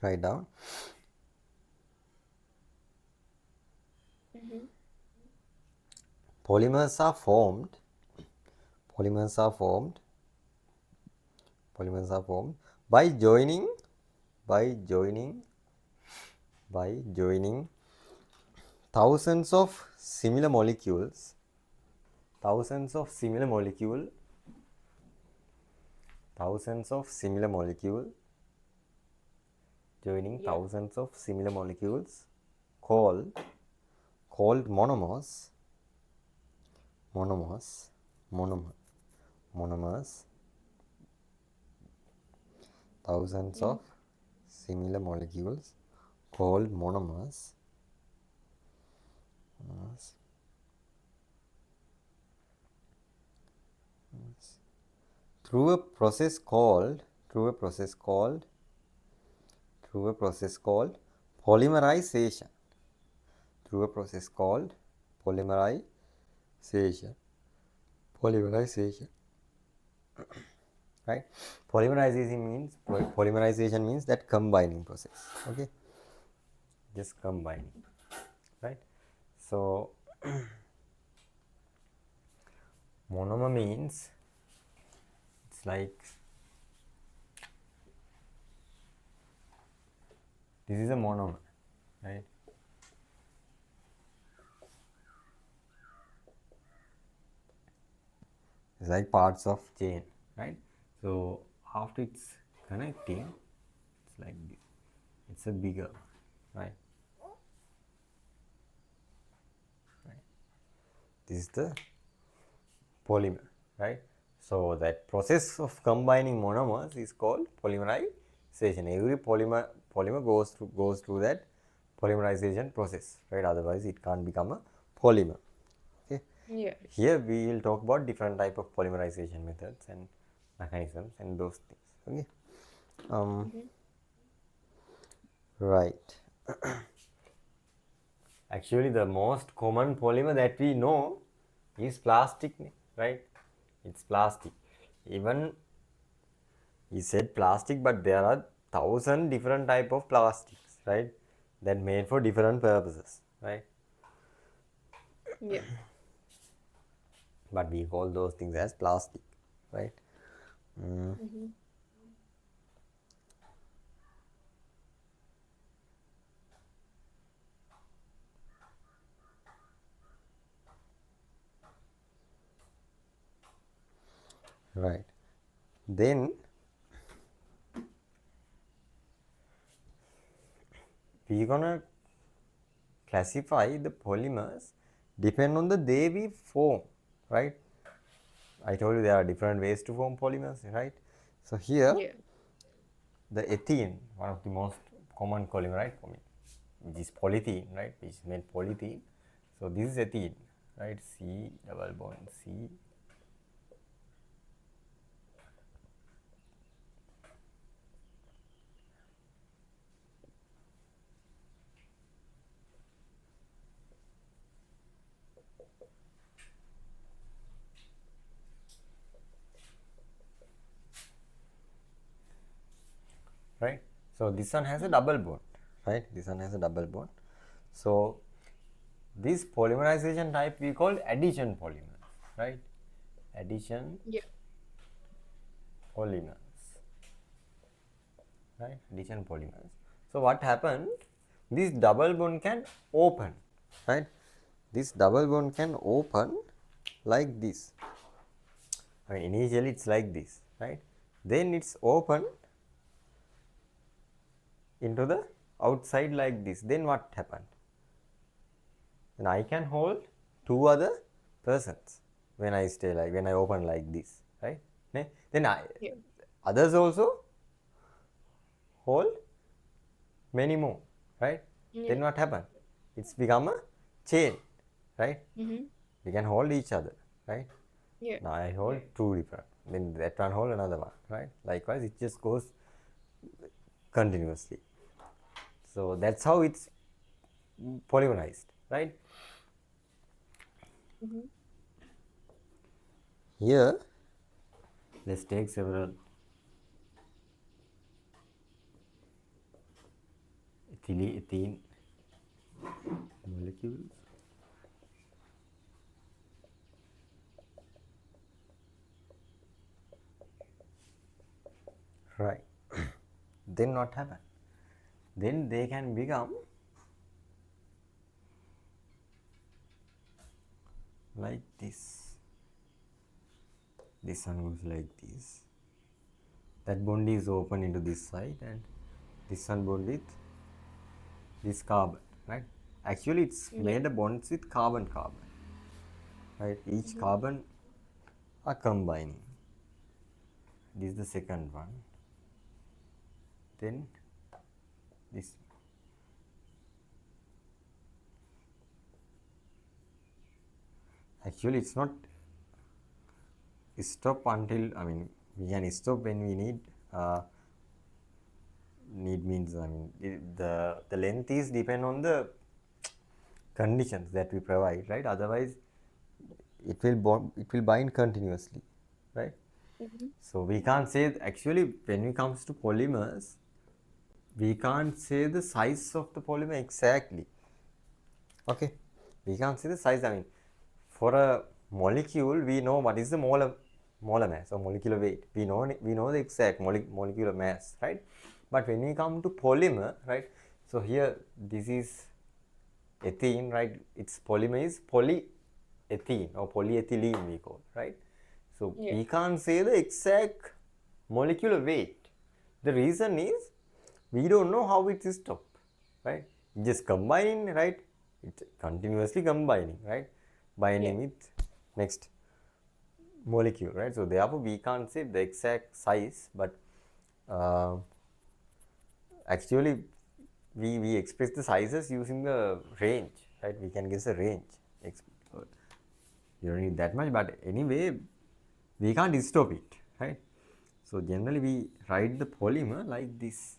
write down Mm-hmm. polymers are formed polymers are formed polymers are formed by joining by joining by joining thousands of similar molecules thousands of similar molecule thousands of similar molecule joining Yeah. thousands of similar molecules called monomers monomer monomers thousands Mm. of similar molecules called monomers through a process called through a process called through a process called polymerization through a process called polymerization polymerization right. Polymerization means that combining process. Okay, just combining, right? So monomer means it's like this is a monomer, right? It's like parts of chain, right? So after it's connecting, it's like this. It's a bigger, right? This is the polymer, right? So that process of combining monomers is called polymerization. Every polymer goes through that polymerization process, right? Otherwise, it can't become a polymer. Okay. Yeah. Here we will talk about different type of polymerization methods and mechanisms and those things. Okay. Um, Mm-hmm. right. Actually, the most common polymer that we know is plastic, right? It's plastic. Even he said plastic, but there are 1,000 different type of plastics, right? That made for different purposes, right? Yeah. But we call those things as plastic, right? Mm, Mm-hmm. right. Then we're gonna classify the polymers depend on the day we form, right? I told you there are different ways to form polymers, right? So here Yeah. the ethene, one of the most common polymer, right? I mean, which is polythene, right? Which is made polythene. So this is ethene, right? C double bond C. Right? So this one has a double bond, right? This one has a double bond. So this polymerization type we call addition polymers, right? Addition Yeah. polymers, right? Addition polymers. So what happened? This double bond can open, right? This double bond can open like this. I mean, initially it's like this, right? Then it's open into the outside like this. Then what happened? Then I can hold two other persons when I stay like when I open like this, right? Then Yeah. others also hold many more, right? Then Yeah. what happened? It's become a chain, right? Mm-hmm. We can hold each other, right? Yeah. Now I hold two different, then that one hold another one, right? Likewise, it just goes continuously. So that's how it's polymerized, right? Mm-hmm. Here, let's take several ethene molecules. Right. Then what happen? Then they can become like this. This one goes like this. That bond is open into this side, and this one bond with this carbon, right? Actually, it's Yeah. made a bonds with carbon, right? Each Mm-hmm. carbon are combining. This is the second one. Then this. Actually, it's not stop until, I mean, we can stop when we need. Need means, I mean, the length is depend on the conditions that we provide, right? Otherwise, it will bind continuously, right? Mm-hmm. So we can't say actually when it comes to polymers, we can't say the size of the polymer exactly. Okay, we can't say the size. I mean, for a molecule, we know what is the molar mass or molecular weight. We know the exact molecular mass, right? But when we come to polymer, right? So here this is ethene, right? Its polymer is polyethylene or polyethylene we call, right? So Yeah. we can't say the exact molecular weight. The reason is we don't know how it is stopped, right? Just combining, right? It's continuously combining, right? Yeah. Binding with next molecule, right? So therefore we can't say the exact size, but uh, actually we express the sizes using the range, right? We can guess a range. You don't need that much, but anyway, we can't stop it, right? So generally we write the polymer like this,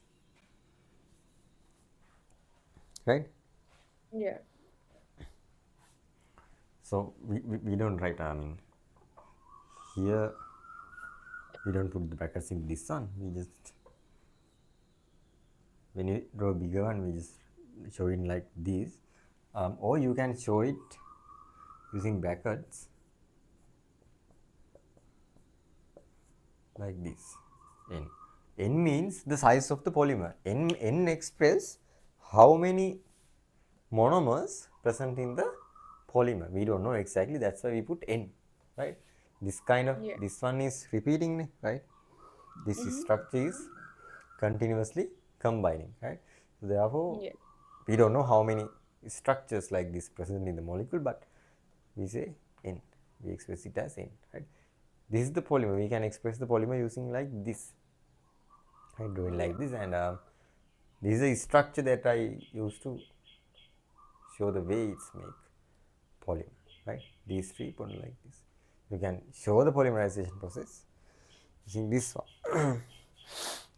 right? Yeah. So we don't write, I mean, here we don't put the brackets in this one, we just, when you draw a bigger one, we just show it like this, or you can show it using brackets like this. N means the size of the polymer. N express how many monomers present in the polymer. We don't know exactly, that's why we put N, right? This kind of, Yeah. this one is repeating, right? This Mm-hmm. structure is continuously combining, right? So therefore, Yeah. we don't know how many structures like this present in the molecule, but we say N. We express it as N, right? This is the polymer. We can express the polymer using like this. I do it like this, and this is a structure that I used to show the way it's make polymer, right? These three put like this. You can show the polymerization process using this one.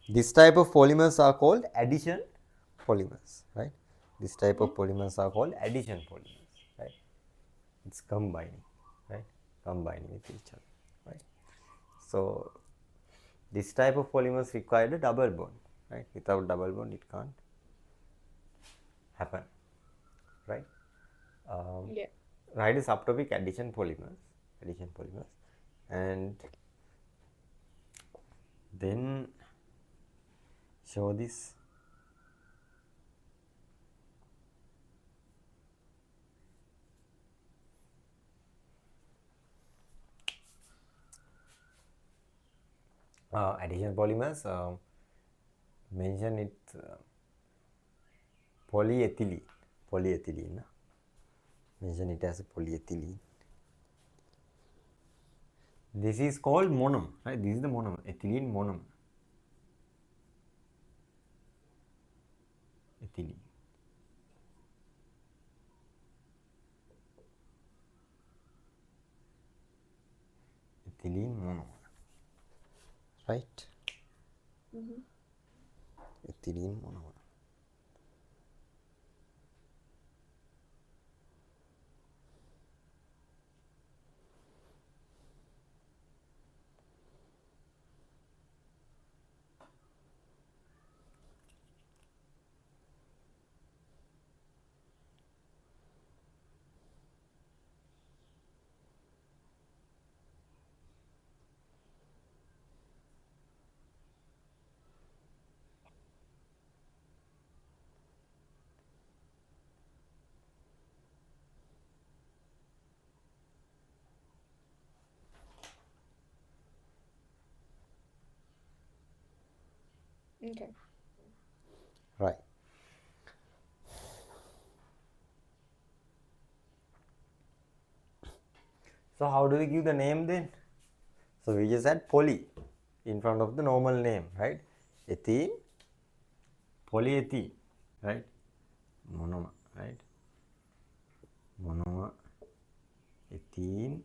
This type of polymers are called addition polymers, right? This type of polymers are called addition polymers, right? It's combining, right? Combining with each other, right? So this type of polymers require a double bond, right? Without double bond, it can't happen, right? Yeah. Write a subtopic addition polymers, and then show this. Addition polymers, mention it polyethylene. Mention it as a polyethylene. This is called monomer, right? This is the monomer, ethylene monomer. Ethylene. Ethylene monomer, right? Ethylene monomer. Okay. Right. So how do we give the name then? So we just add poly in front of the normal name, right? Ethene, polyethylene, right? Monomer, right? Monomer, ethene,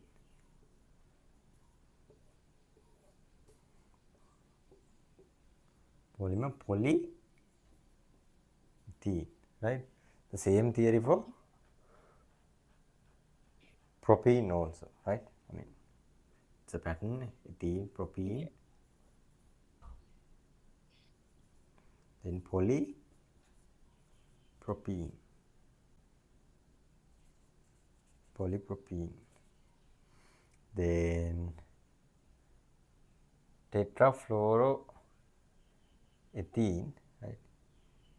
polymer, polyethylene, right? The same theory for propene also, right? I mean, it's a pattern, ethene, propene, Yeah. then polypropene, polypropene, then tetrafluoroethene, right?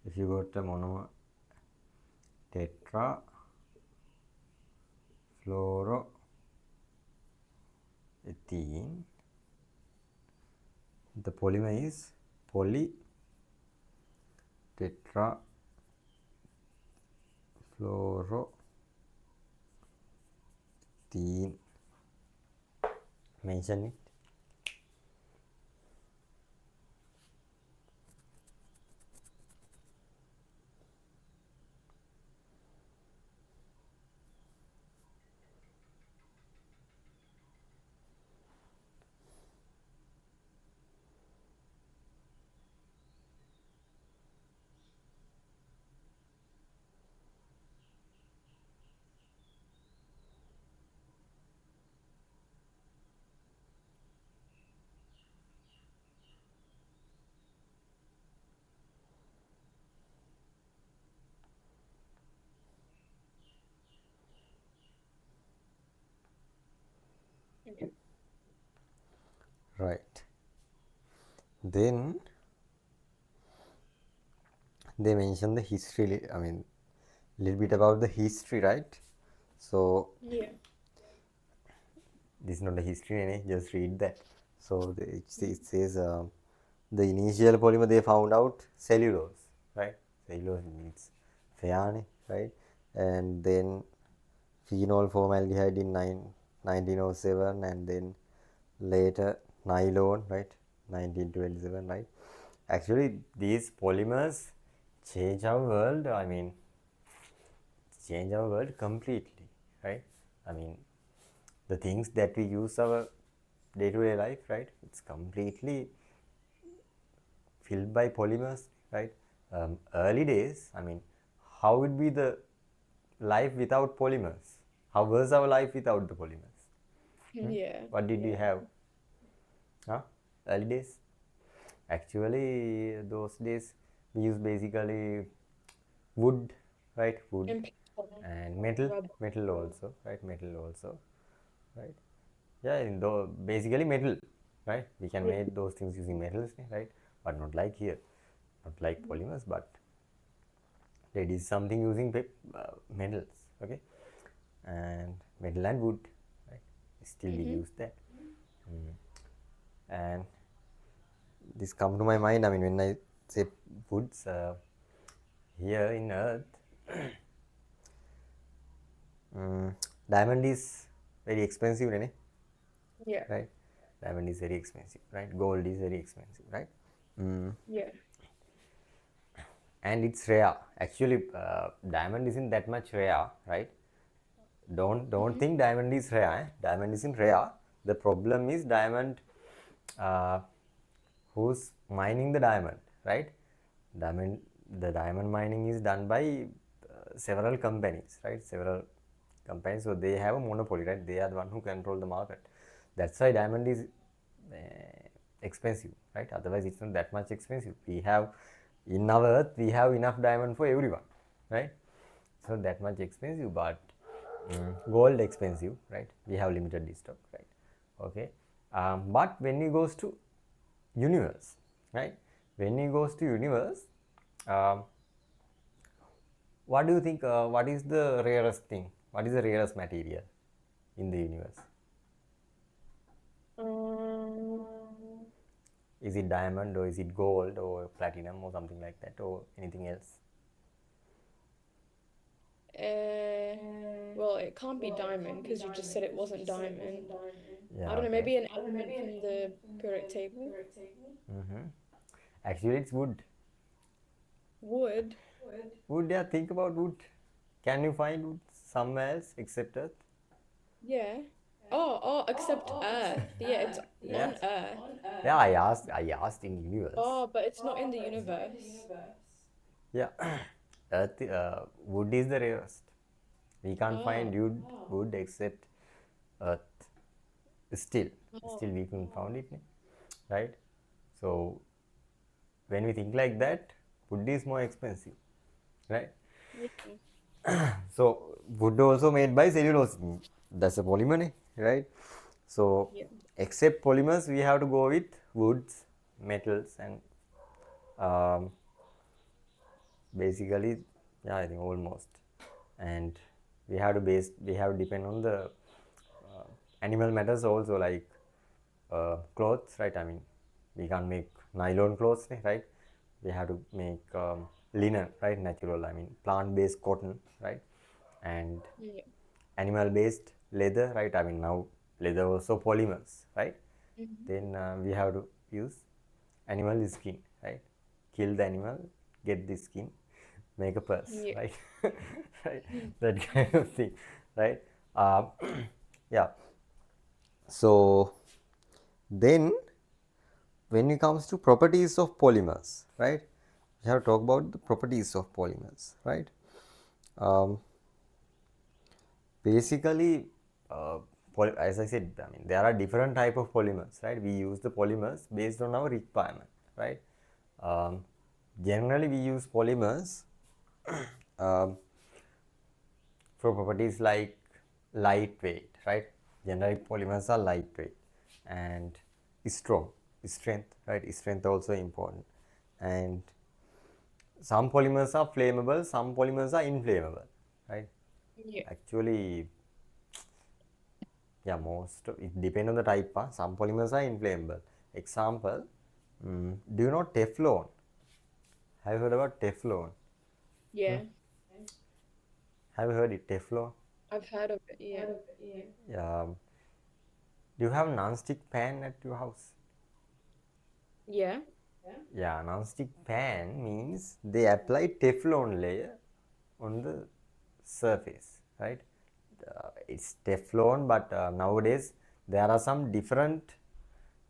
If you got the monomer tetrafluoroethene, the polymer is polytetrafluoroethene. Mention it. Okay. Right. Then they mention the history, I mean, little bit about the history, right? So Yeah. this is not a history, just read that. So it says the initial polymer they found out cellulose, right? Cellulose means Feane, right? And then phenol formaldehyde in 1907, and then later nylon, right? 1927, right? Actually, these polymers change our world. I mean, change our world completely, right? I mean, the things that we use our day-to-day life, right? It's completely filled by polymers, right? Early days, I mean, how would be the life without polymers? How was our life without the polymers? Yeah. What did we have? Huh? Early days? Actually, those days we use basically wood, right? Wood And paper, and metal, rubber. metal also, right? Metal also, right? Yeah, basically metal, right? We can make those things using metals, right? But not like here, not like polymers, but they did something using metals, okay? And metal and wood, right? Still we Mm-hmm. use that. And this come to my mind, I mean, when I say woods, here in earth, mm, diamond is very expensive, Yeah. right? Diamond is very expensive, right? Gold is very expensive, right? Yeah. And it's rare. Actually, diamond isn't that much rare, right? Don't Mm-hmm. think diamond is rare. Diamond isn't rare. The problem is diamond. Uh, who's mining the diamond, right? Diamond, the diamond mining is done by several companies, right? Several companies, so they have a monopoly, right? They are the one who control the market. That's why diamond is uh, expensive, right? Otherwise, it's not that much expensive. We have in our earth, we have enough diamond for everyone, right? It's not that much expensive, but gold expensive, right? We have limited stock, right? Okay, but when it goes to universe, right? When it goes to universe, um, what do you think? What is the rarest thing? What is the rarest material in the universe? Um, Is it diamond or is it gold or platinum or something like that or anything else? uh, well, it can't be diamond because you just said it wasn't diamond. I Yeah, don't know, okay. maybe an element from the periodic table. Actually, it's wood. Wood. Wood, yeah, think about wood. Can you find wood somewhere else except Earth? Yeah. Oh, except Earth. Yeah, it's Yeah. on Earth. Yeah, I asked in universe. Oh, but it's not in the universe. Yeah, Earth, wood is the rarest. We can't find Oh, wood except Earth. Still, oh, still we couldn't found it, right? So when we think like that, wood is more expensive, right? yeah, So wood also made by cellulose. That's a polymer, right? So yeah, except polymers, we have to go with woods, metals, and um, basically, yeah, I think almost. And we have to depend on the animal matters also, like clothes, right? I mean, we can't make nylon clothes, right? We have to make linen, right? Natural, I mean, plant-based cotton, right? And yeah. animal-based leather, right? I mean, now leather also polymers, right? Hmm. Then we have to use animal skin, right? Kill the animal, get the skin, make a purse, Yeah. right? Right, that kind of thing, right? Um, yeah. So then, when it comes to properties of polymers, right? We have to talk about the properties of polymers, right? Um, basically, as I said, I mean, there are different type of polymers, right? We use the polymers based on our requirement, right? Um, generally, we use polymers um, for properties like lightweight, right? Generally, polymers are lightweight and strong, strength, right? Strength also important, and some polymers are flammable, some polymers are inflammable, right? Yeah. Actually, yeah, most it depends on the type. Some polymers are inflammable. Example, do you know Teflon? Have you heard about Teflon? Yeah. Have you heard it? Teflon? I've heard of it. Yeah. Yeah, Do you have non-stick pan at your house? Yeah. Yeah, non-stick pan means they apply Teflon layer on the surface, right? It's Teflon, but nowadays there are some different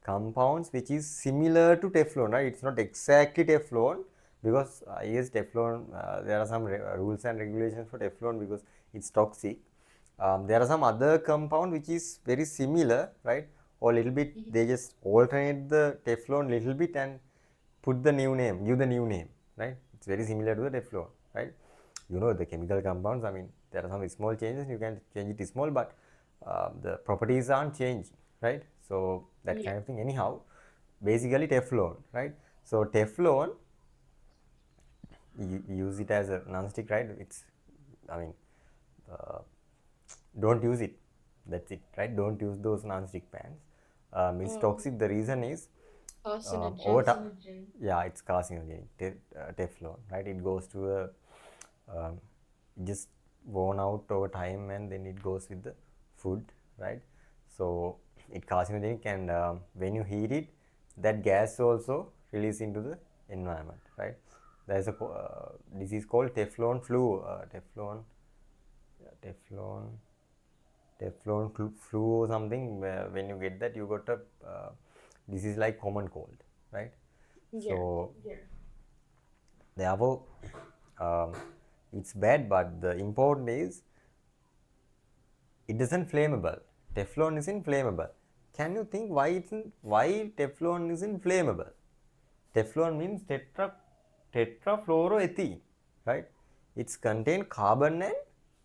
compounds which is similar to Teflon, right? It's not exactly Teflon because yes, Teflon, there are some rules and regulations for Teflon because it's toxic. There are some other compound which is very similar, right? Or little bit, they just alternate the Teflon little bit and put the new name, give the new name, right? It's very similar to the Teflon, right? You know the chemical compounds. I mean, there are some small changes. You can change it small, but the properties aren't changing, right? So that Yeah. kind of thing. Anyhow, basically Teflon, right? So Teflon, you use it as a non-stick, right? It's, I mean, uh, don't use it. That's it, right? Don't use those non-stick pans. It's Oh, toxic. The reason is over carcinogen. time, yeah, it's carcinogenic. Teflon, right? It goes to a just worn out over time, and then it goes with the food, right? So it carcinogenic, and when you heat it, that gas also release into the environment, right? There's a disease called Teflon flu, Teflon flu or something. Where when you get that, you got a disease like common cold, right? Yeah. So therefore, um, it's bad, but the important is it isn't flammable. Teflon isn't flammable. Can you think why Teflon isn't flammable? Teflon means tetrafluoroethene, right? It's contain carbon and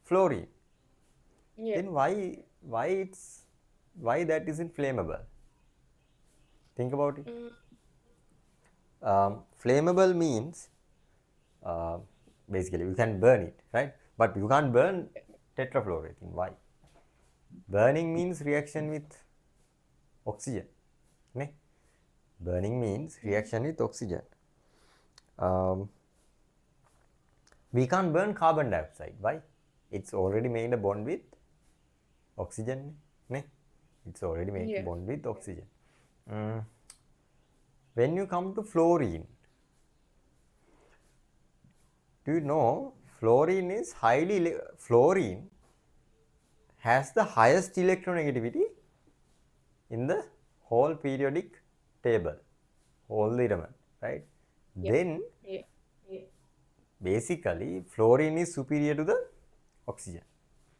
fluorine. Yeah. Then why that isn't flammable? Think about it. Mm, Flammable means uh, basically you can burn it, right? But you can't burn tetrafluoroethene. Why? Burning means reaction with oxygen. Ne? Burning means reaction with oxygen. Um, we can't burn carbon dioxide. Why? It's already made a bond with oxygen. Ne? It's already made a yeah. bond with oxygen. When you come to fluorine, do you know fluorine has the highest electronegativity in the whole periodic table, whole the element, right? Yeah. Then Yeah. basically fluorine is superior to the oxygen,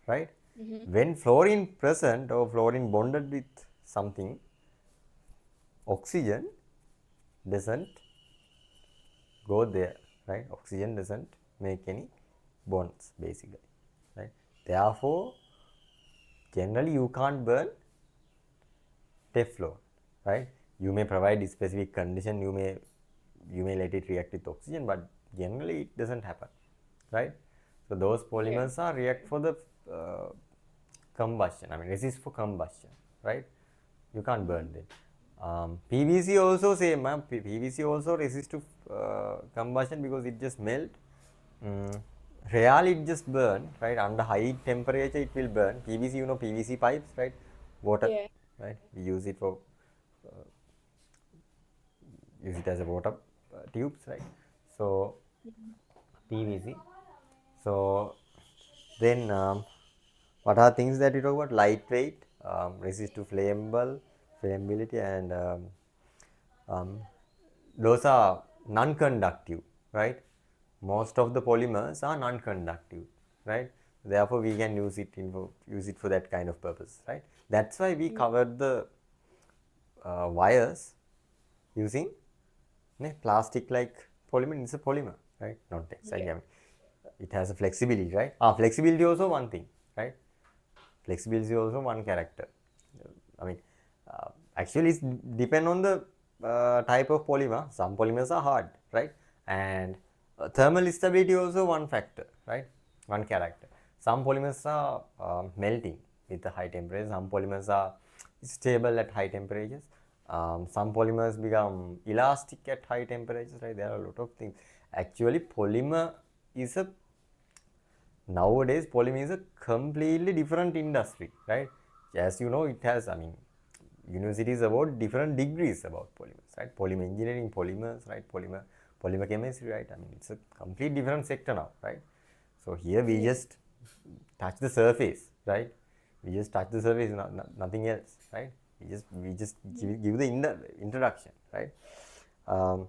right? Mm-hmm. When fluorine present or fluorine bonded with something, oxygen doesn't go there, right? Oxygen doesn't make any bonds basically, right? Therefore, generally you can't burn Teflon, right? You may provide a specific condition, you may let it react with oxygen, but generally it doesn't happen, right? So those Yeah. polymers are react for the combustion. I mean, resist for combustion, right? You can't burn them. PVC also same. PVC also resist to combustion because it just melt. Mm, Rarely it just burn, right? Under high temperature it will burn. PVC, you know, PVC pipes, right? Water, Yeah. right? We use it for use it as a water tubes, right? So PVC. So then what are things that you talk about? Lightweight, resist to flammability, and um, those are non-conductive, right? Most of the polymers are non-conductive, right? Therefore, we can use it for that kind of purpose, right? That's why we covered the wires using plastic like polymer. It's a polymer, right? Not textile. Yeah. I mean, it has a flexibility, right? Flexibility also one thing, right? Flexibility is also one character. I mean, actually, it's depend on the type of polymer. Some polymers are hard, right? And thermal stability also one factor, right? One character. Some polymers are melting with a high temperature. Some polymers are stable at high temperatures. Some polymers become elastic at high temperatures, right? There are a lot of things. Actually, polymer is a nowadays polymer is a completely different industry, right? As you know, it has, I mean, universities award different degrees about polymers, right? Polymer engineering, polymers, right? Polymer chemistry, right? I mean, it's a complete different sector now, right? So here we Yeah. just touch the surface, right? We just touch the surface, nothing else, right? We just give the introduction, right? Um,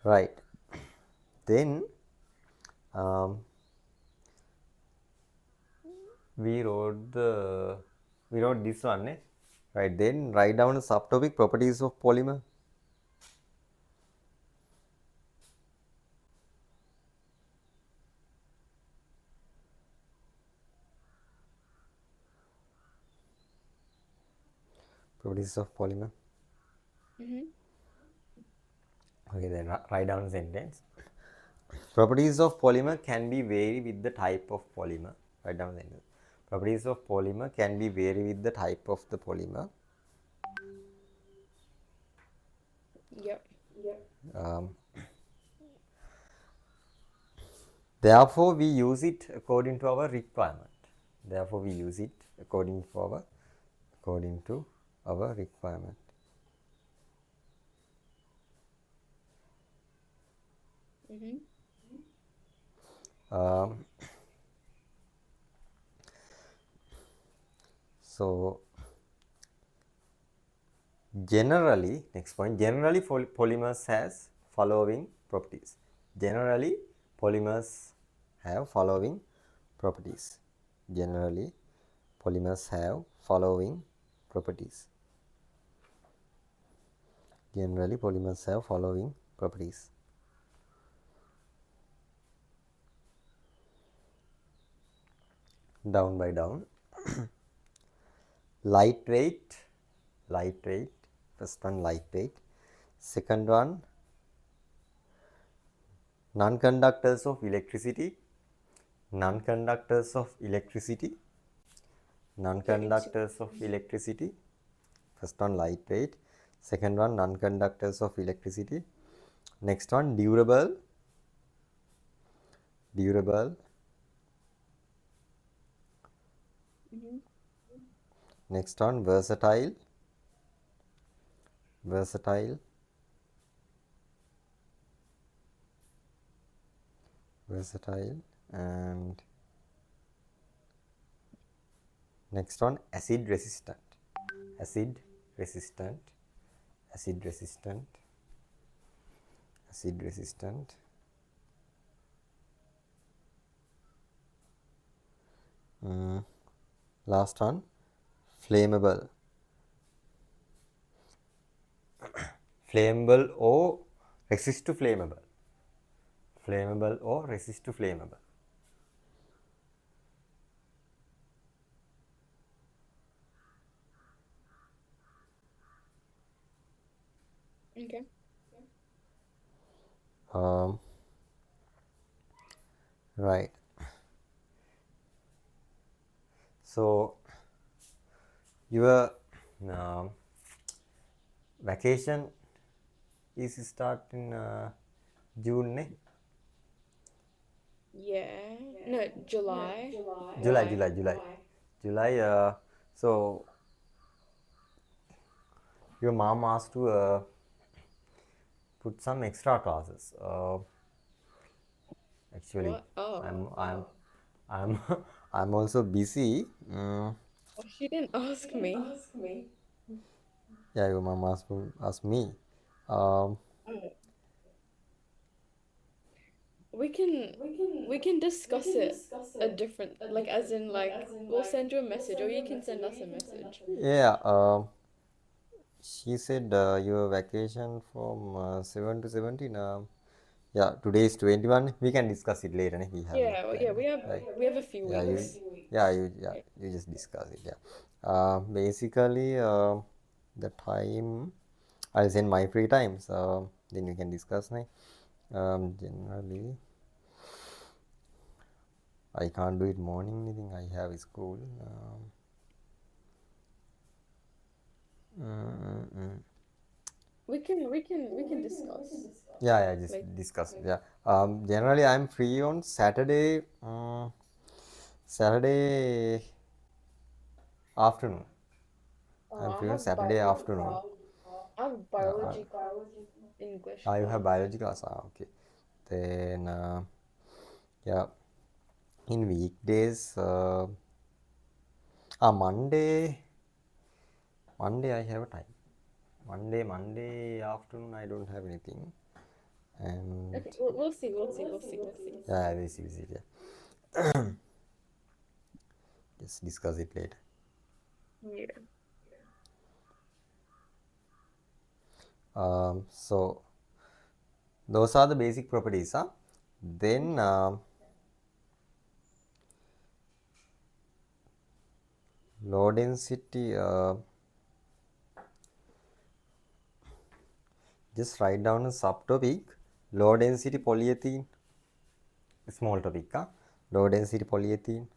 right. Then um, we wrote the we wrote this one, eh? Right. Then write down the subtopic properties of polymer. Properties of polymer. Mm-hmm. Okay, then write down the sentence. Properties of polymer can be vary with the type of polymer. Write down the sentence. Properties of polymer can be vary with the type of the polymer. Yep. Um, Therefore, we use it according to our requirement. Therefore, we use it according to our requirement. Mm-hmm. Um, so generally, next point, generally polymers has following properties. Generally, polymers have following properties. Generally, polymers have following properties. Generally, polymers have following properties. Down by down. Lightweight, lightweight. First one, lightweight. Second one, non-conductors of electricity. Non-conductors of electricity. Okay. Non-conductors of electricity. First one, lightweight. Second one, non-conductors of electricity. Next one, durable. Durable. Mm-hmm. Next one, versatile. Versatile. Versatile. And next one, acid resistant. Acid resistant. Acid resistant. Acid resistant. Last one, flammable. Flammable or resist to flammable. Flammable or resist to flammable. Okay. Um, right. So your vacation is start in June, ne? Yeah. No, July. July, Why? July, July, July. So your mom asked to put some extra classes. Actually, What? Oh. I'm I'm also busy. Oh, she didn't ask me. Yeah, your mom asked me. Um, Oh. We can we can discuss it a different like as in like we'll send you a message or you can send us a message. yeah. She said your vacation from 7 to 17. Yeah, today is 21. We can discuss it later. We have enough Yeah, well, time. yeah, Right. we have a few Yeah, weeks. Right. you just discuss it. Yeah. Basically, the time I'll send my free times. Then we can discuss. Right? Generally, I can't do it morning meeting. I have school. Mm, mm. We can discuss. Yeah, yeah, just Like discuss. Yeah. Generally, I'm free on Saturday. Saturday afternoon. I'm I free on have Saturday afternoon. I have Uh, biology English you have class. biology class. Okay. Then, yeah, in weekdays, Monday, Monday I have a time. Monday afternoon I don't have anything. And Okay, we'll see, we'll see. yeah, this is it. Yeah. Just discuss it later. Yeah. So those are the basic properties. Then low density. Just write down a subtopic. Low density polyethylene. Small topic. Low density polyethylene.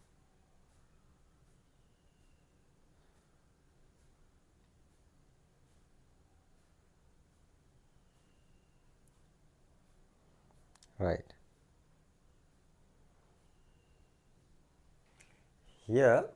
Right. Here,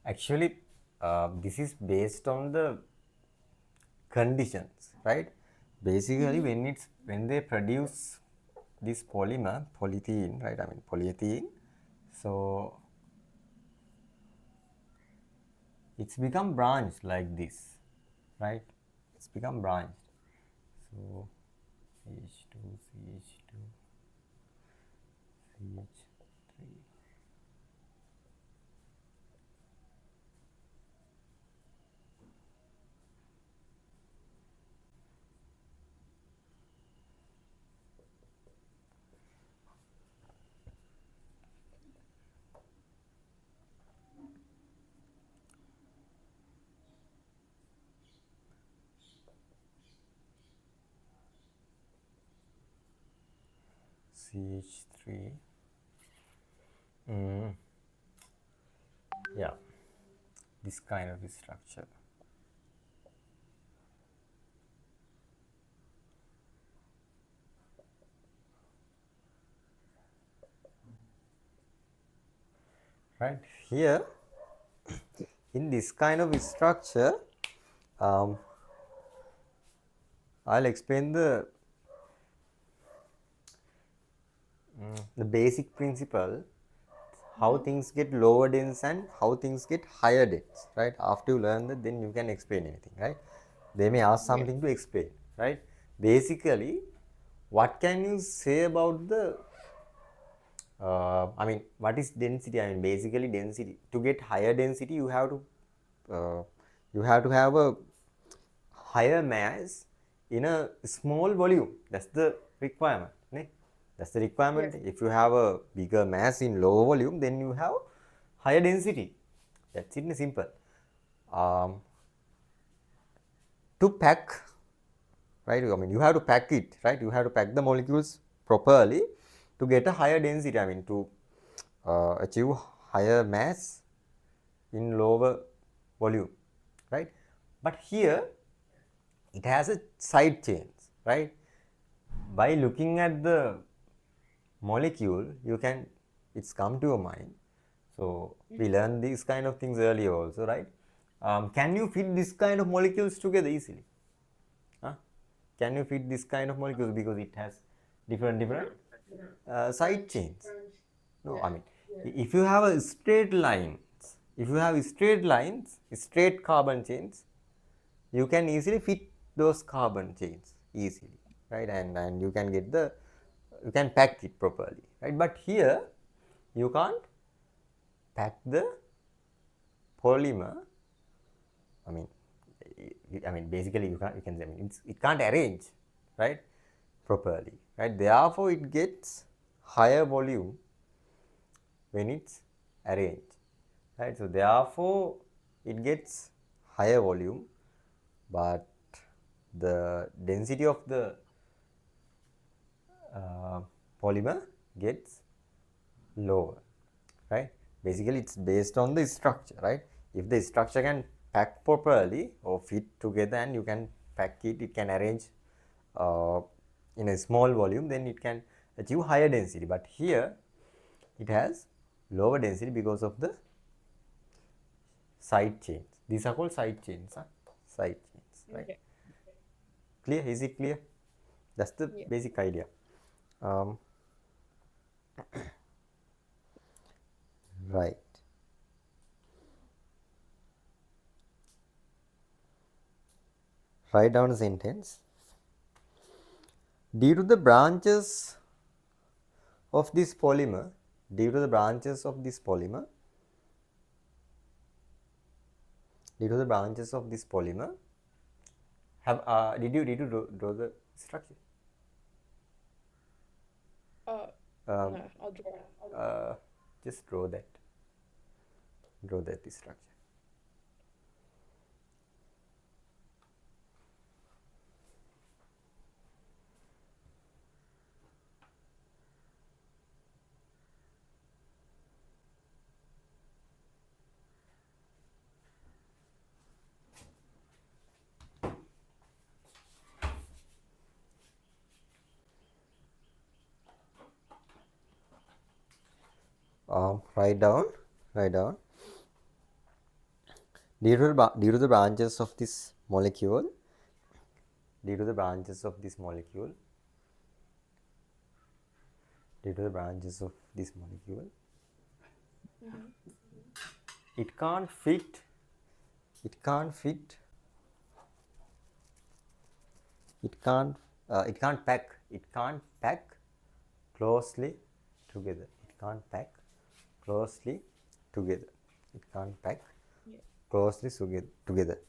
actually, this is based on the conditions, right? Basically, when they produce this polymer, polythene, right? I mean polyethylene. So it's become branched like this, right? It's become branched. So H2, CH2, CH3. CH3. Yeah, this kind of structure. Right here, in this kind of structure, um, I'll explain the basic principle, how things get lower dense and how things get higher dense, right? After you learn that, then you can explain anything, right? They may ask Yeah. something to explain, right? Basically, what can you say about the I mean, what is density? I mean, basically density. To get higher density, you have to have a higher mass in a small volume. That's the requirement. Ne? That's the requirement. Yes. If you have a bigger mass in low volume, then you have higher density. That's it. Simple. Um, to pack, right? I mean, you have to pack it, right? You have to pack the molecules properly to get a higher density. I mean, to achieve higher mass in lower volume, right? But here it has a side chains, right? By looking at the molecule, you can, it's come to your mind. So we learned these kind of things earlier also, right? Can you fit this kind of molecules together easily? Huh? Can you fit this kind of molecules because it has different side chains? No, I mean, if you have a straight lines, if you have straight lines, straight carbon chains, you can easily fit those carbon chains easily, right? And you can get the, you can pack it properly, right? But here you can't pack the polymer. I mean, basically you can say, I mean, it can't arrange, right, properly, right? Therefore, it gets higher volume when it's arranged, right? So therefore, it gets higher volume, but the density of the polymer gets lower, right? Basically, it's based on the structure, right? If the structure can pack properly or fit together and you can pack it, it can arrange uh, in a small volume, then it can achieve higher density. But here, it has lower density because of the side chains. These are called side chains, huh? Side chains, right? Okay. Clear? Is it clear? That's the Yeah. basic idea. Um, right. Write down a sentence. Due to the branches of this polymer, due to the branches of this polymer, due to the branches of this polymer, have did you draw the structure? Um, No, I'll draw it. just draw that structure. Write down, write down. Due to the branches of this molecule, due to the branches of this molecule, due to the branches of this molecule, it can't fit, it can't fit, it can't pack, it can't pack closely together. It can't pack closely together. It can't pack Yeah. closely together.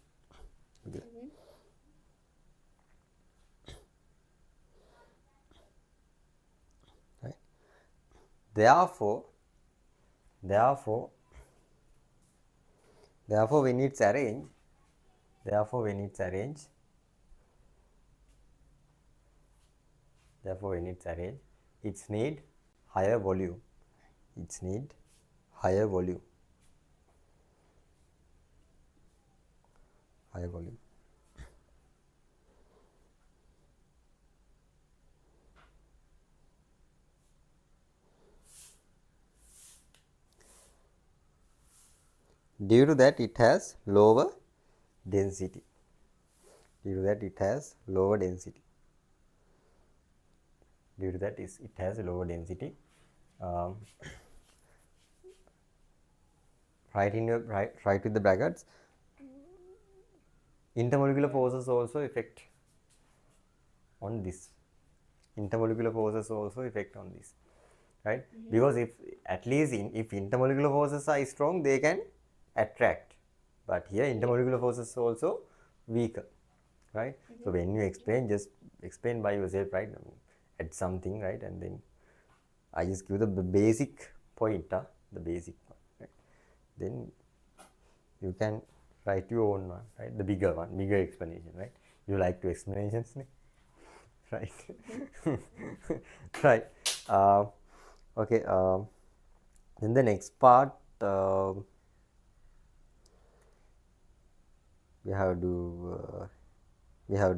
Right. Therefore, therefore, therefore, when it's arranged, therefore, when it's arranged, therefore, when it's arranged, it's need higher volume. It's need higher volume. Higher volume. Due to that, it has lower density. Due to that, it has lower density. Due to that, it has a lower density. Write with the brackets. Intermolecular forces also affect on this. Intermolecular forces also affect on this, right? Because if at least if intermolecular forces are strong, they can attract. But here intermolecular forces also weaker, right? So when you explain, just explain by yourself, right? Add something, right? And then I just give the basic point, the basic one, right? Then you can write your own one, right? The bigger one, bigger explanation, right? You like to explanations, right? Right. Okay. Then the next part, we have to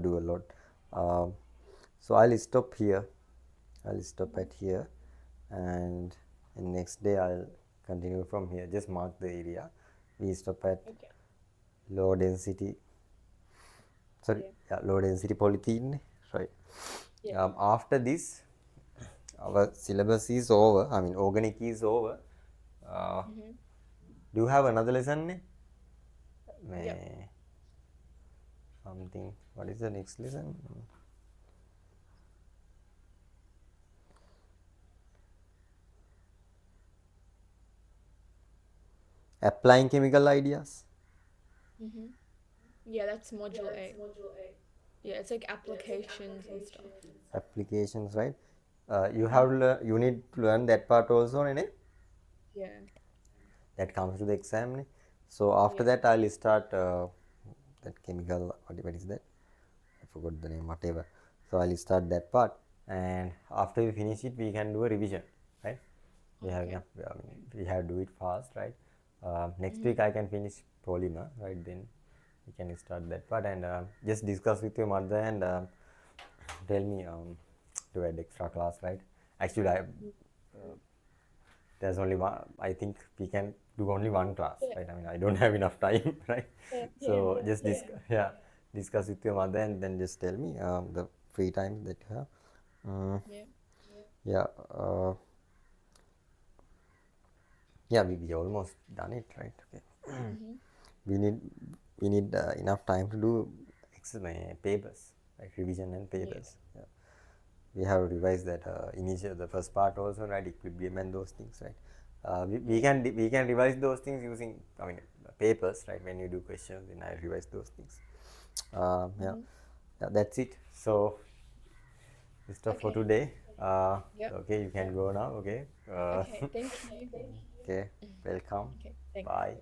do a lot. So I'll stop here. I'll stop at here, and next day I'll continue from here. Just mark the area. We stop at Okay. low density. Sorry, Yeah. low density polythene, right? Yeah. After this, our syllabus is over. I mean, organic is over. Do you have another lesson? Yeah. Something. What is the next lesson? Applying chemical ideas. Yeah, that's module 8. Yeah, it's like applications and stuff. Applications, right? You need to learn that part also, ne? Yeah. That comes to the exam, ne? So after Yeah. that, I'll start that chemical. What is that? forgot the name, whatever. So I'll start that part, and after we finish it, we can do a revision, right? We have, Okay. yeah, I mean, we have to do it fast, right? Next week Mm. I can finish polymer, right? Then we can start that part, and just discuss with your mother, and tell me to add extra class, right? Actually, there's only one. I think we can do only one class, Yeah. right? I mean, I don't have enough time, right? Yeah. So just yeah, discuss with your mother, and then just tell me the free time that you have. Yeah. Yeah, yeah, we almost done it, right? Okay. Mm-hmm. we need we need enough time to do papers, right? Revision and Yeah. papers. Yeah. We have revised that initial the first part also, right? Equilibrium and those things, right? Yeah. We can revise those things using, I mean, papers, right? When you do questions, then I revise those things. Yeah, Mm-hmm. yeah, that's it. So this stuff for Okay. today. Yep. Okay, you can go now. Okay. Okay. Thank you. Okay. Welcome. Okay. Thanks. Bye.